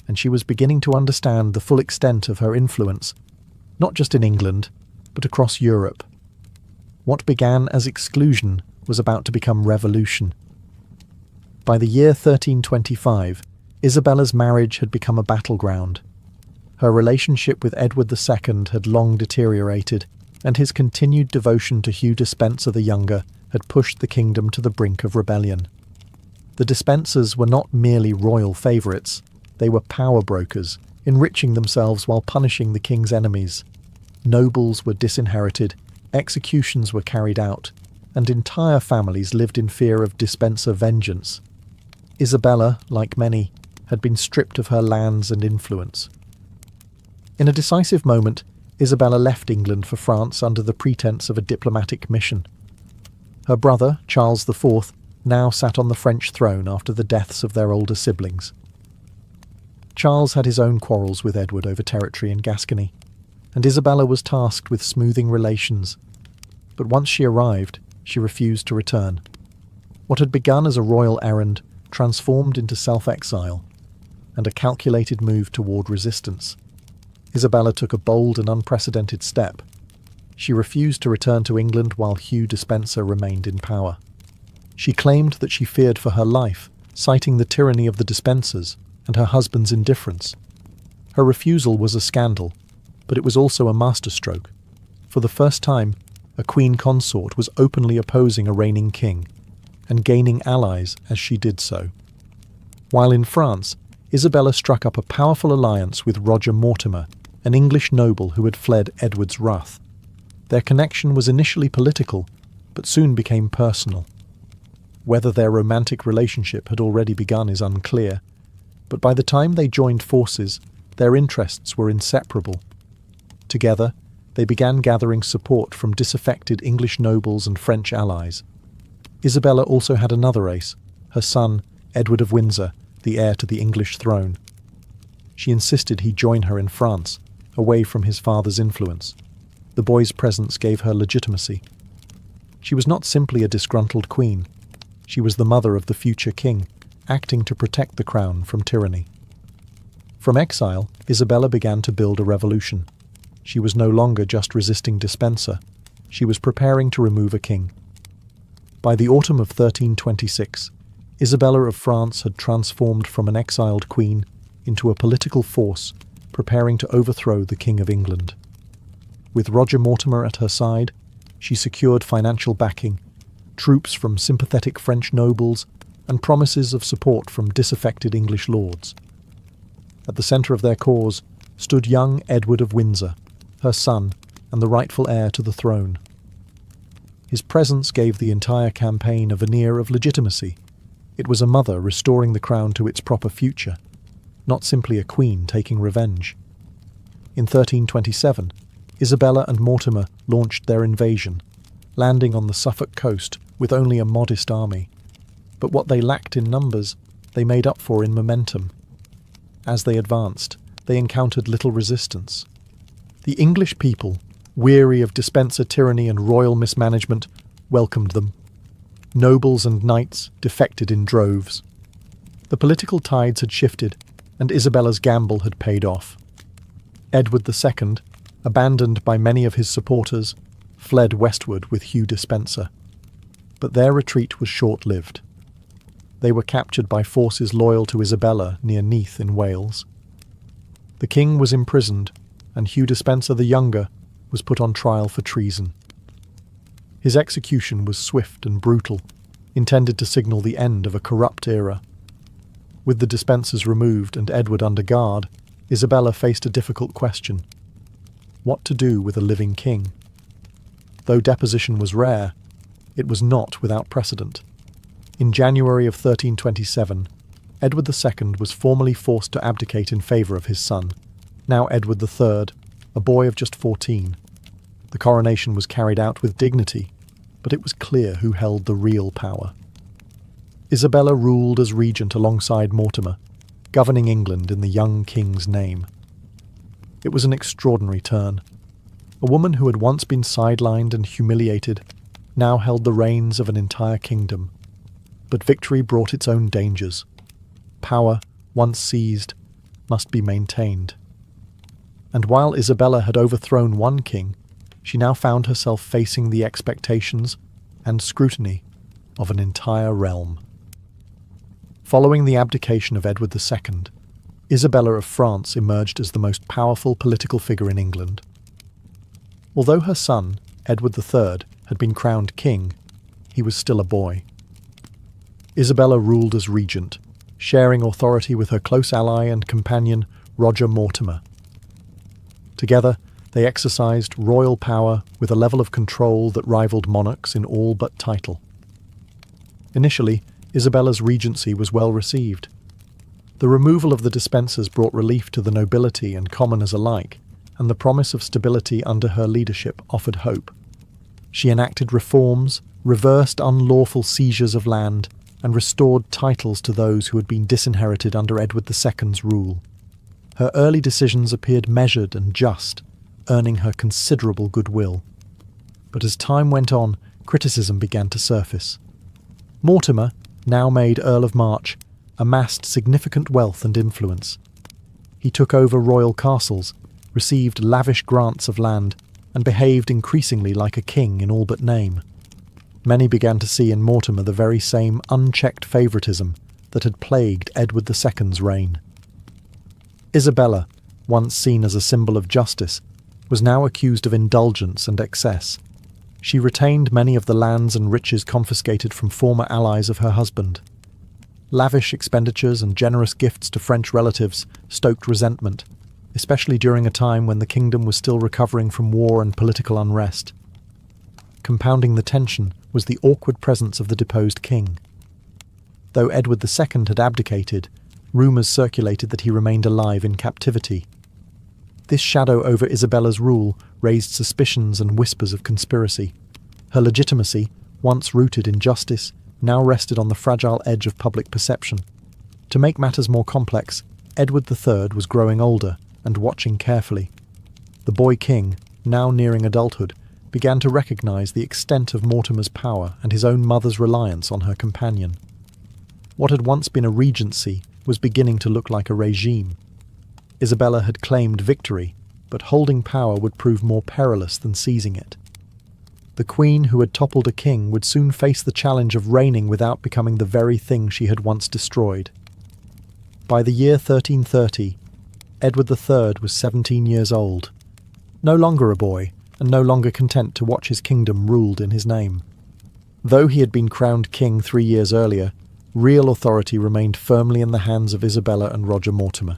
And she was beginning to understand the full extent of her influence, not just in England, but across Europe. What began as exclusion was about to become revolution. By the year 1325, Isabella's marriage had become a battleground. Her relationship with Edward II had long deteriorated, and his continued devotion to Hugh Despencer the Younger had pushed the kingdom to the brink of rebellion. The Despensers were not merely royal favourites, they were power brokers, enriching themselves while punishing the king's enemies. Nobles were disinherited, executions were carried out, and entire families lived in fear of Despencer vengeance. Isabella, like many, had been stripped of her lands and influence. In a decisive moment, Isabella left England for France under the pretense of a diplomatic mission. Her brother, Charles IV, now sat on the French throne after the deaths of their older siblings. Charles had his own quarrels with Edward over territory in Gascony, and Isabella was tasked with smoothing relations. But once she arrived, she refused to return. What had begun as a royal errand transformed into self-exile, and a calculated move toward resistance. Isabella took a bold and unprecedented step. She refused to return to England while Hugh Despenser remained in power. She claimed that she feared for her life, citing the tyranny of the Despensers and her husband's indifference. Her refusal was a scandal, but it was also a masterstroke. For the first time, a queen consort was openly opposing a reigning king, and gaining allies as she did so. While in France, Isabella struck up a powerful alliance with Roger Mortimer, an English noble who had fled Edward's wrath. Their connection was initially political, but soon became personal. Whether their romantic relationship had already begun is unclear, but by the time they joined forces, their interests were inseparable. Together, they began gathering support from disaffected English nobles and French allies. Isabella also had another ace, her son, Edward of Windsor, the heir to the English throne. She insisted he join her in France, away from his father's influence. The boy's presence gave her legitimacy. She was not simply a disgruntled queen. She was the mother of the future king, acting to protect the crown from tyranny. From exile, Isabella began to build a revolution. She was no longer just resisting Despenser. She was preparing to remove a king. By the autumn of 1326, Isabella of France had transformed from an exiled queen into a political force, preparing to overthrow the King of England. With Roger Mortimer at her side, she secured financial backing, troops from sympathetic French nobles, and promises of support from disaffected English lords. At the centre of their cause stood young Edward of Windsor, her son, and the rightful heir to the throne. His presence gave the entire campaign a veneer of legitimacy. It was a mother restoring the crown to its proper future, not simply a queen taking revenge. In 1327, Isabella and Mortimer launched their invasion, landing on the Suffolk coast with only a modest army. But what they lacked in numbers, they made up for in momentum. As they advanced, they encountered little resistance. The English people, weary of Despenser tyranny and royal mismanagement, welcomed them. Nobles and knights defected in droves. The political tides had shifted, and Isabella's gamble had paid off. Edward II, abandoned by many of his supporters, fled westward with Hugh Despenser. But their retreat was short-lived. They were captured by forces loyal to Isabella near Neath in Wales. The king was imprisoned, and Hugh Despenser the Younger was put on trial for treason. His execution was swift and brutal, intended to signal the end of a corrupt era. With the Despensers removed and Edward under guard, Isabella faced a difficult question: what to do with a living king? Though deposition was rare, it was not without precedent. In January of 1327, Edward II was formally forced to abdicate in favour of his son, now Edward III, a boy of just 14. The coronation was carried out with dignity, but it was clear who held the real power. Isabella ruled as regent alongside Mortimer, governing England in the young king's name. It was an extraordinary turn. A woman who had once been sidelined and humiliated now held the reins of an entire kingdom. But victory brought its own dangers. Power, once seized, must be maintained. And while Isabella had overthrown one king, she now found herself facing the expectations and scrutiny of an entire realm. Following the abdication of Edward II, Isabella of France emerged as the most powerful political figure in England. Although her son, Edward III, had been crowned king, he was still a boy. Isabella ruled as regent, sharing authority with her close ally and companion, Roger Mortimer. Together, they exercised royal power with a level of control that rivaled monarchs in all but title. Initially, Isabella's regency was well received. The removal of the Despensers brought relief to the nobility and commoners alike, and the promise of stability under her leadership offered hope. She enacted reforms, reversed unlawful seizures of land, and restored titles to those who had been disinherited under Edward II's rule. Her early decisions appeared measured and just, earning her considerable goodwill. But as time went on, criticism began to surface. Mortimer, now made Earl of March, amassed significant wealth and influence. He took over royal castles, received lavish grants of land, and behaved increasingly like a king in all but name. Many began to see in Mortimer the very same unchecked favouritism that had plagued Edward II's reign. Isabella, once seen as a symbol of justice, was now accused of indulgence and excess. She retained many of the lands and riches confiscated from former allies of her husband. Lavish expenditures and generous gifts to French relatives stoked resentment, especially during a time when the kingdom was still recovering from war and political unrest. Compounding the tension was the awkward presence of the deposed king. Though Edward II had abdicated, rumours circulated that he remained alive in captivity. This shadow over Isabella's rule raised suspicions and whispers of conspiracy. Her legitimacy, once rooted in justice, now rested on the fragile edge of public perception. To make matters more complex, Edward III was growing older and watching carefully. The boy king, now nearing adulthood, began to recognise the extent of Mortimer's power and his own mother's reliance on her companion. What had once been a regency was beginning to look like a regime. Isabella had claimed victory, but holding power would prove more perilous than seizing it. The queen who had toppled a king would soon face the challenge of reigning without becoming the very thing she had once destroyed. By the year 1330, Edward III was 17 years old, no longer a boy, and no longer content to watch his kingdom ruled in his name. Though he had been crowned king 3 years earlier, real authority remained firmly in the hands of Isabella and Roger Mortimer,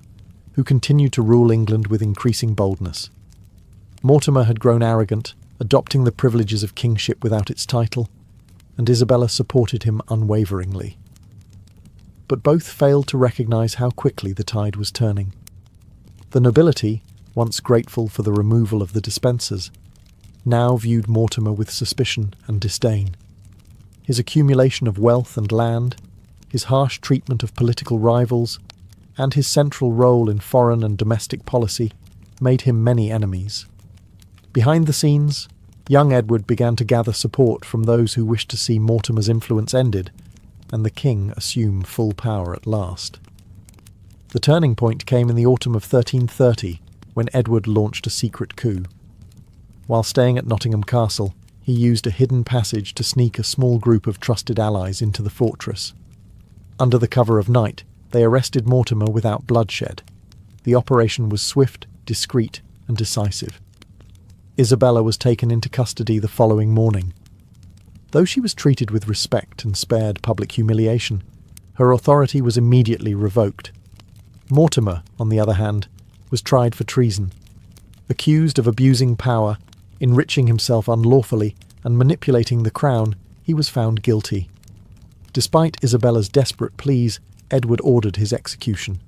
who continued to rule England with increasing boldness. Mortimer had grown arrogant, adopting the privileges of kingship without its title, and Isabella supported him unwaveringly. But both failed to recognise how quickly the tide was turning. The nobility, once grateful for the removal of the dispensers, now viewed Mortimer with suspicion and disdain. His accumulation of wealth and land, his harsh treatment of political rivals, and his central role in foreign and domestic policy made him many enemies. Behind the scenes, young Edward began to gather support from those who wished to see Mortimer's influence ended, and the king assume full power at last. The turning point came in the autumn of 1330, when Edward launched a secret coup. While staying at Nottingham Castle, he used a hidden passage to sneak a small group of trusted allies into the fortress. Under the cover of night, they arrested Mortimer without bloodshed. The operation was swift, discreet, and decisive. Isabella was taken into custody the following morning. Though she was treated with respect and spared public humiliation, her authority was immediately revoked. Mortimer, on the other hand, was tried for treason. Accused of abusing power, enriching himself unlawfully, and manipulating the crown, he was found guilty. Despite Isabella's desperate pleas, Edward ordered his execution.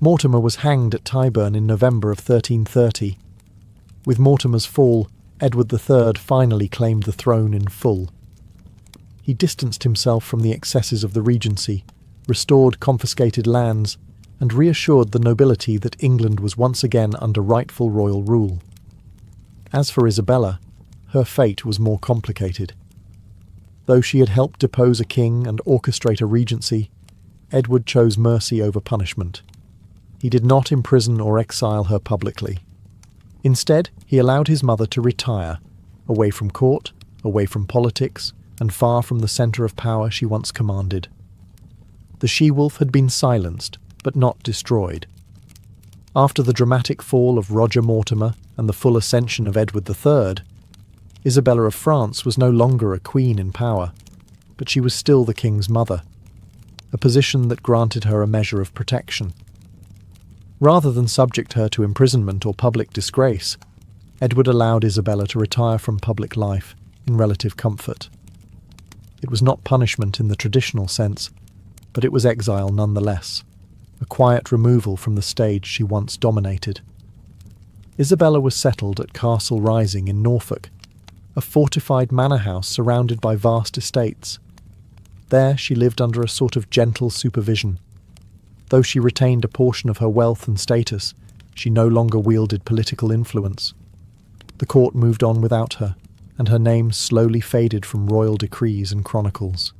Mortimer was hanged at Tyburn in November of 1330. With Mortimer's fall, Edward III finally claimed the throne in full. He distanced himself from the excesses of the Regency, restored confiscated lands, and reassured the nobility that England was once again under rightful royal rule. As for Isabella, her fate was more complicated. Though she had helped depose a king and orchestrate a regency, Edward chose mercy over punishment. He did not imprison or exile her publicly. Instead, he allowed his mother to retire, away from court, away from politics, and far from the centre of power she once commanded. The she-wolf had been silenced, but not destroyed. After the dramatic fall of Roger Mortimer and the full ascension of Edward III, Isabella of France was no longer a queen in power, but she was still the king's mother, a position that granted her a measure of protection. Rather than subject her to imprisonment or public disgrace, Edward allowed Isabella to retire from public life in relative comfort. It was not punishment in the traditional sense, but it was exile nonetheless, a quiet removal from the stage she once dominated. Isabella was settled at Castle Rising in Norfolk, a fortified manor house surrounded by vast estates. There she lived under a sort of gentle supervision. Though she retained a portion of her wealth and status, she no longer wielded political influence. The court moved on without her, and her name slowly faded from royal decrees and chronicles.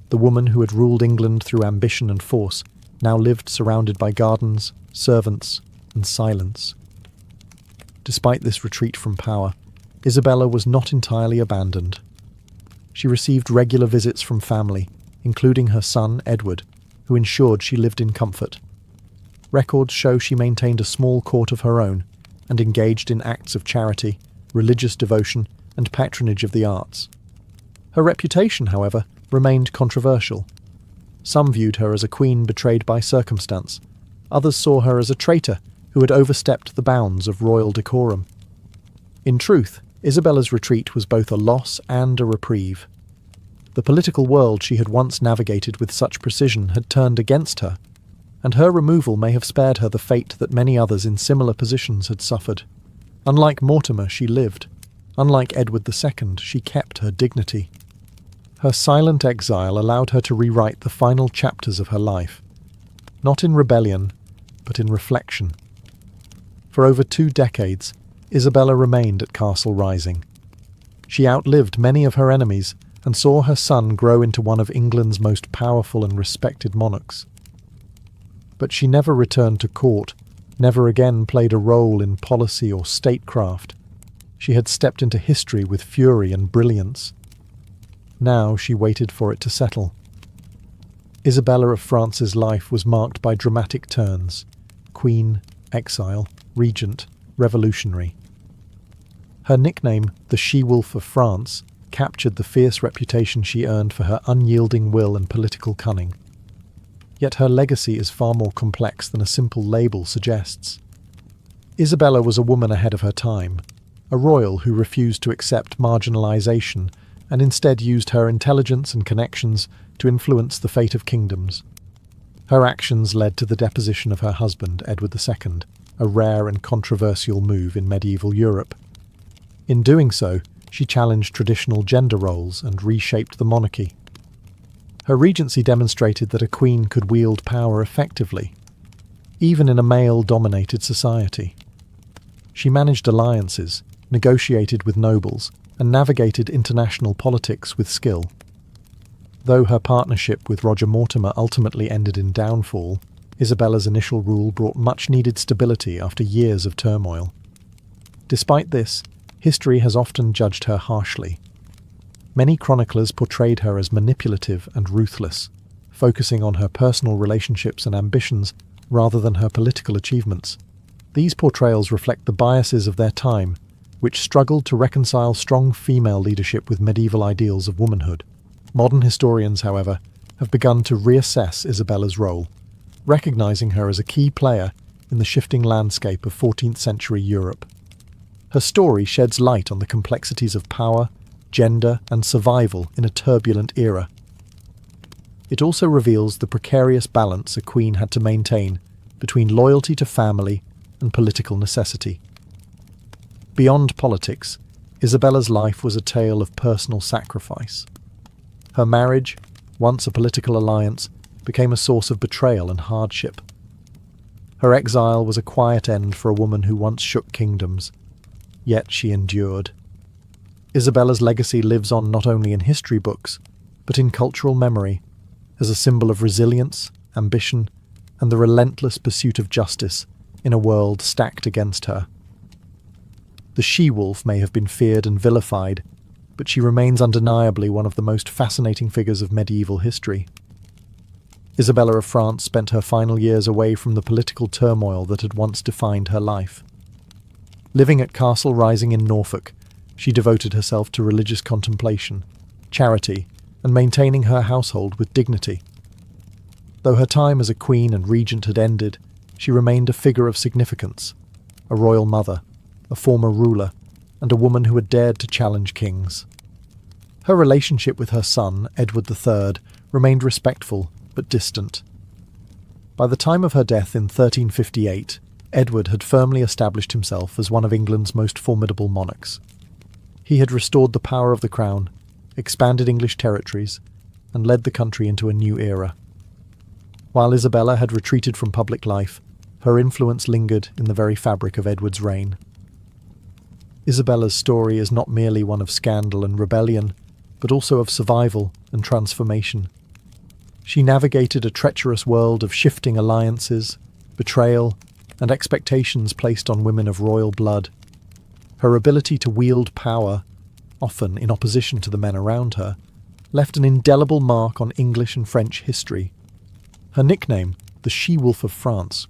The woman who had ruled England through ambition and force now lived surrounded by gardens, servants, and silence. Despite this retreat from power, Isabella was not entirely abandoned. She received regular visits from family, including her son Edward, who ensured she lived in comfort. Records show she maintained a small court of her own and engaged in acts of charity, religious devotion, and patronage of the arts. Her reputation, however, remained controversial. Some viewed her as a queen betrayed by circumstance. Others saw her as a traitor who had overstepped the bounds of royal decorum. In truth, Isabella's retreat was both a loss and a reprieve. The political world she had once navigated with such precision had turned against her, and her removal may have spared her the fate that many others in similar positions had suffered. Unlike Mortimer, she lived. Unlike Edward II, she kept her dignity. Her silent exile allowed her to rewrite the final chapters of her life, not in rebellion, but in reflection. For over 2 decades, Isabella remained at Castle Rising. She outlived many of her enemies and saw her son grow into one of England's most powerful and respected monarchs. But she never returned to court, never again played a role in policy or statecraft. She had stepped into history with fury and brilliance. Now she waited for it to settle. Isabella of France's life was marked by dramatic turns: queen, exile, regent, revolutionary. Her nickname, the She-Wolf of France, captured the fierce reputation she earned for her unyielding will and political cunning. Yet her legacy is far more complex than a simple label suggests. Isabella was a woman ahead of her time, a royal who refused to accept marginalization and instead used her intelligence and connections to influence the fate of kingdoms. Her actions led to the deposition of her husband, Edward II, a rare and controversial move in medieval Europe. In doing so, she challenged traditional gender roles and reshaped the monarchy. Her regency demonstrated that a queen could wield power effectively, even in a male-dominated society. She managed alliances, negotiated with nobles, and navigated international politics with skill. Though her partnership with Roger Mortimer ultimately ended in downfall, Isabella's initial rule brought much-needed stability after years of turmoil. Despite this, history has often judged her harshly. Many chroniclers portrayed her as manipulative and ruthless, focusing on her personal relationships and ambitions rather than her political achievements. These portrayals reflect the biases of their time, which struggled to reconcile strong female leadership with medieval ideals of womanhood. Modern historians, however, have begun to reassess Isabella's role, recognizing her as a key player in the shifting landscape of 14th century Europe. Her story sheds light on the complexities of power, gender, and survival in a turbulent era. It also reveals the precarious balance a queen had to maintain between loyalty to family and political necessity. Beyond politics, Isabella's life was a tale of personal sacrifice. Her marriage, once a political alliance, became a source of betrayal and hardship. Her exile was a quiet end for a woman who once shook kingdoms, yet she endured. Isabella's legacy lives on not only in history books, but in cultural memory, as a symbol of resilience, ambition, and the relentless pursuit of justice in a world stacked against her. The she-wolf may have been feared and vilified, but she remains undeniably one of the most fascinating figures of medieval history. Isabella of France spent her final years away from the political turmoil that had once defined her life. Living at Castle Rising in Norfolk, she devoted herself to religious contemplation, charity, and maintaining her household with dignity. Though her time as a queen and regent had ended, she remained a figure of significance, a royal mother, a former ruler, and a woman who had dared to challenge kings. Her relationship with her son, Edward III, remained respectful but distant. By the time of her death in 1358, Edward had firmly established himself as one of England's most formidable monarchs. He had restored the power of the crown, expanded English territories, and led the country into a new era. While Isabella had retreated from public life, her influence lingered in the very fabric of Edward's reign. Isabella's story is not merely one of scandal and rebellion, but also of survival and transformation. She navigated a treacherous world of shifting alliances, betrayal, and expectations placed on women of royal blood, Her ability to wield power, often in opposition to the men around her, left an indelible mark on English and French history. Her nickname, the She-Wolf of France,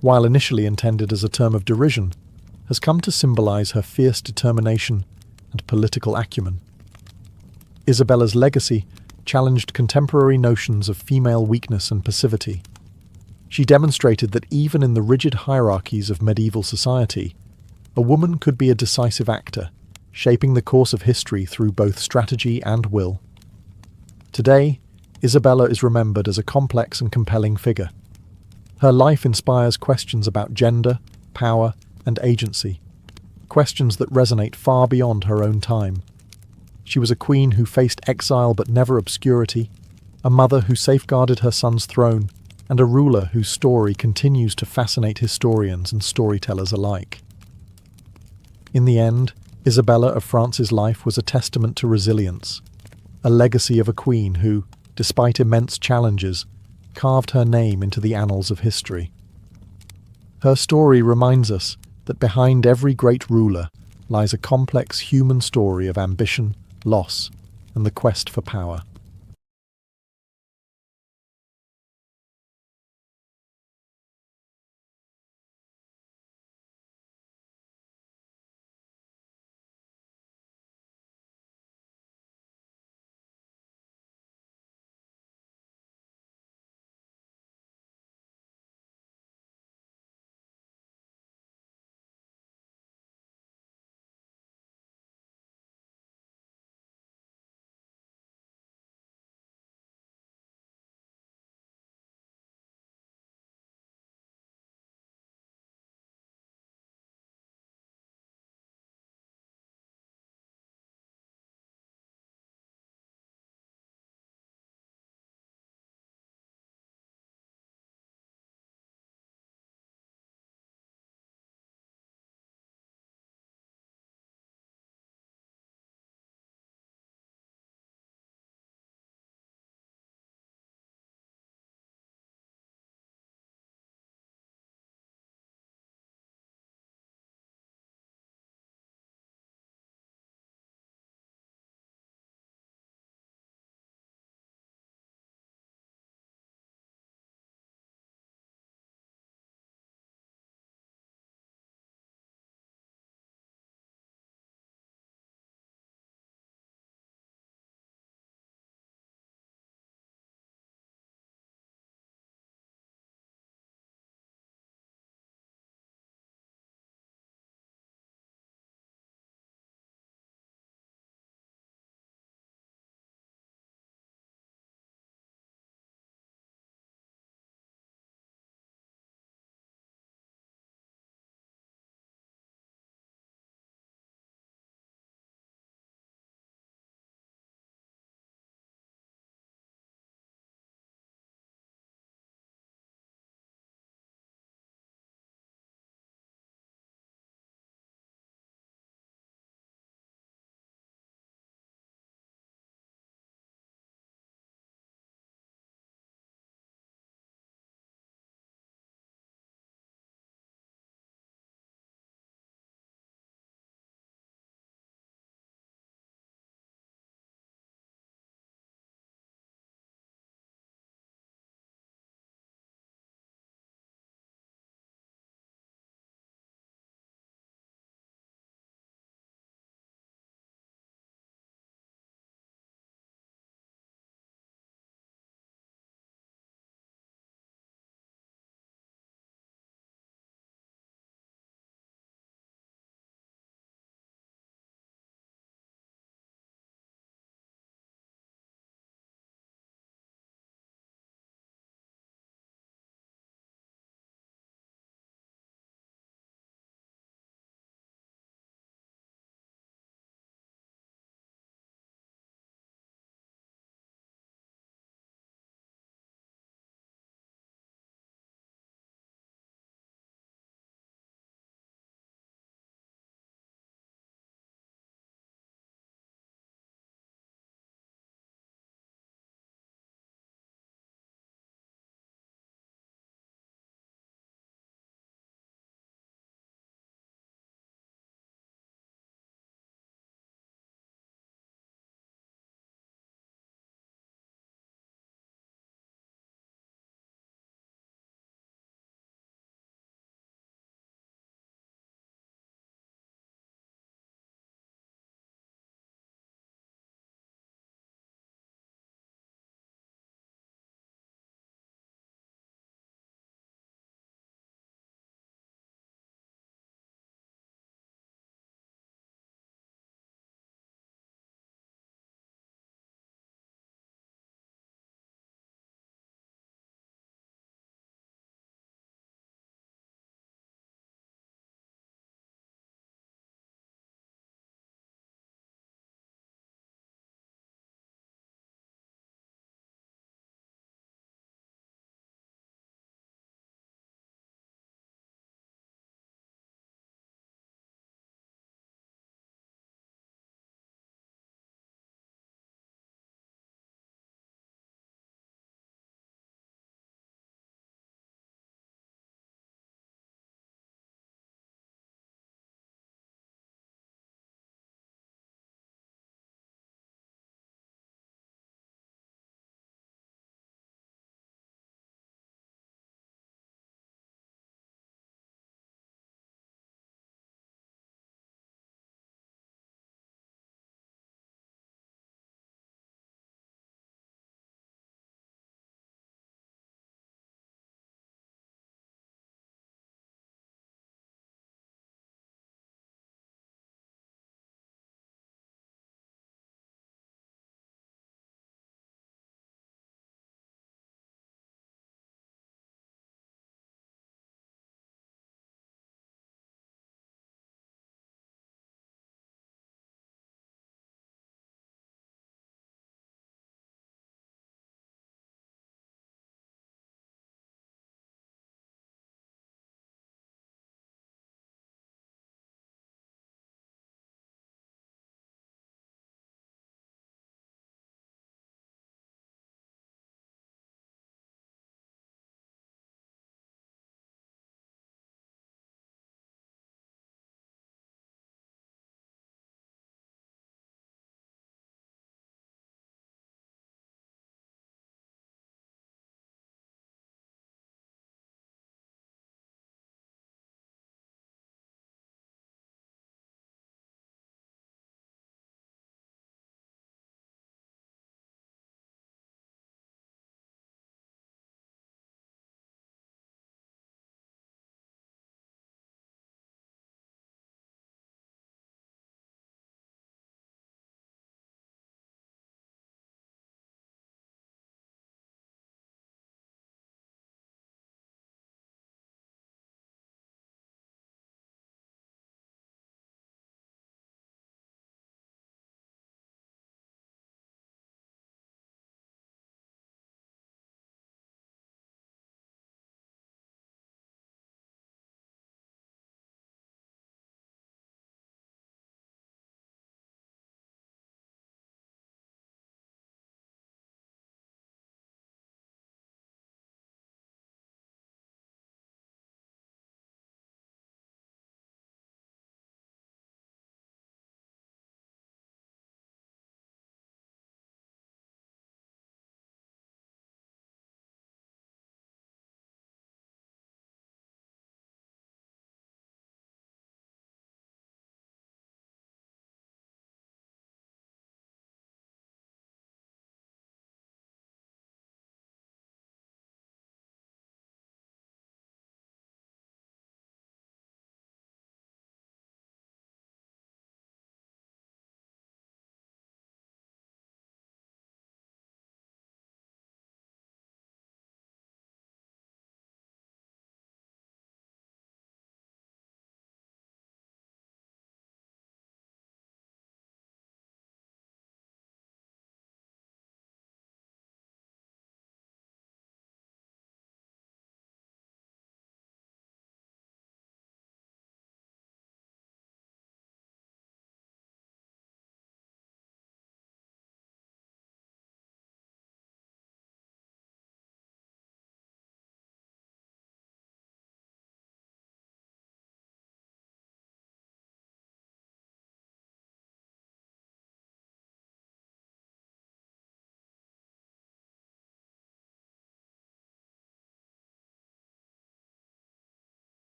while initially intended as a term of derision, has come to symbolize her fierce determination and political acumen. Isabella's legacy challenged contemporary notions of female weakness and passivity. She demonstrated that even in the rigid hierarchies of medieval society, a woman could be a decisive actor, shaping the course of history through both strategy and will. Today, Isabella is remembered as a complex and compelling figure. Her life inspires questions about gender, power, and agency, questions that resonate far beyond her own time. She was a queen who faced exile but never obscurity, a mother who safeguarded her son's throne, and a ruler whose story continues to fascinate historians and storytellers alike. In the end, Isabella of France's life was a testament to resilience, a legacy of a queen who, despite immense challenges, carved her name into the annals of history. Her story reminds us that behind every great ruler lies a complex human story of ambition, loss, and the quest for power.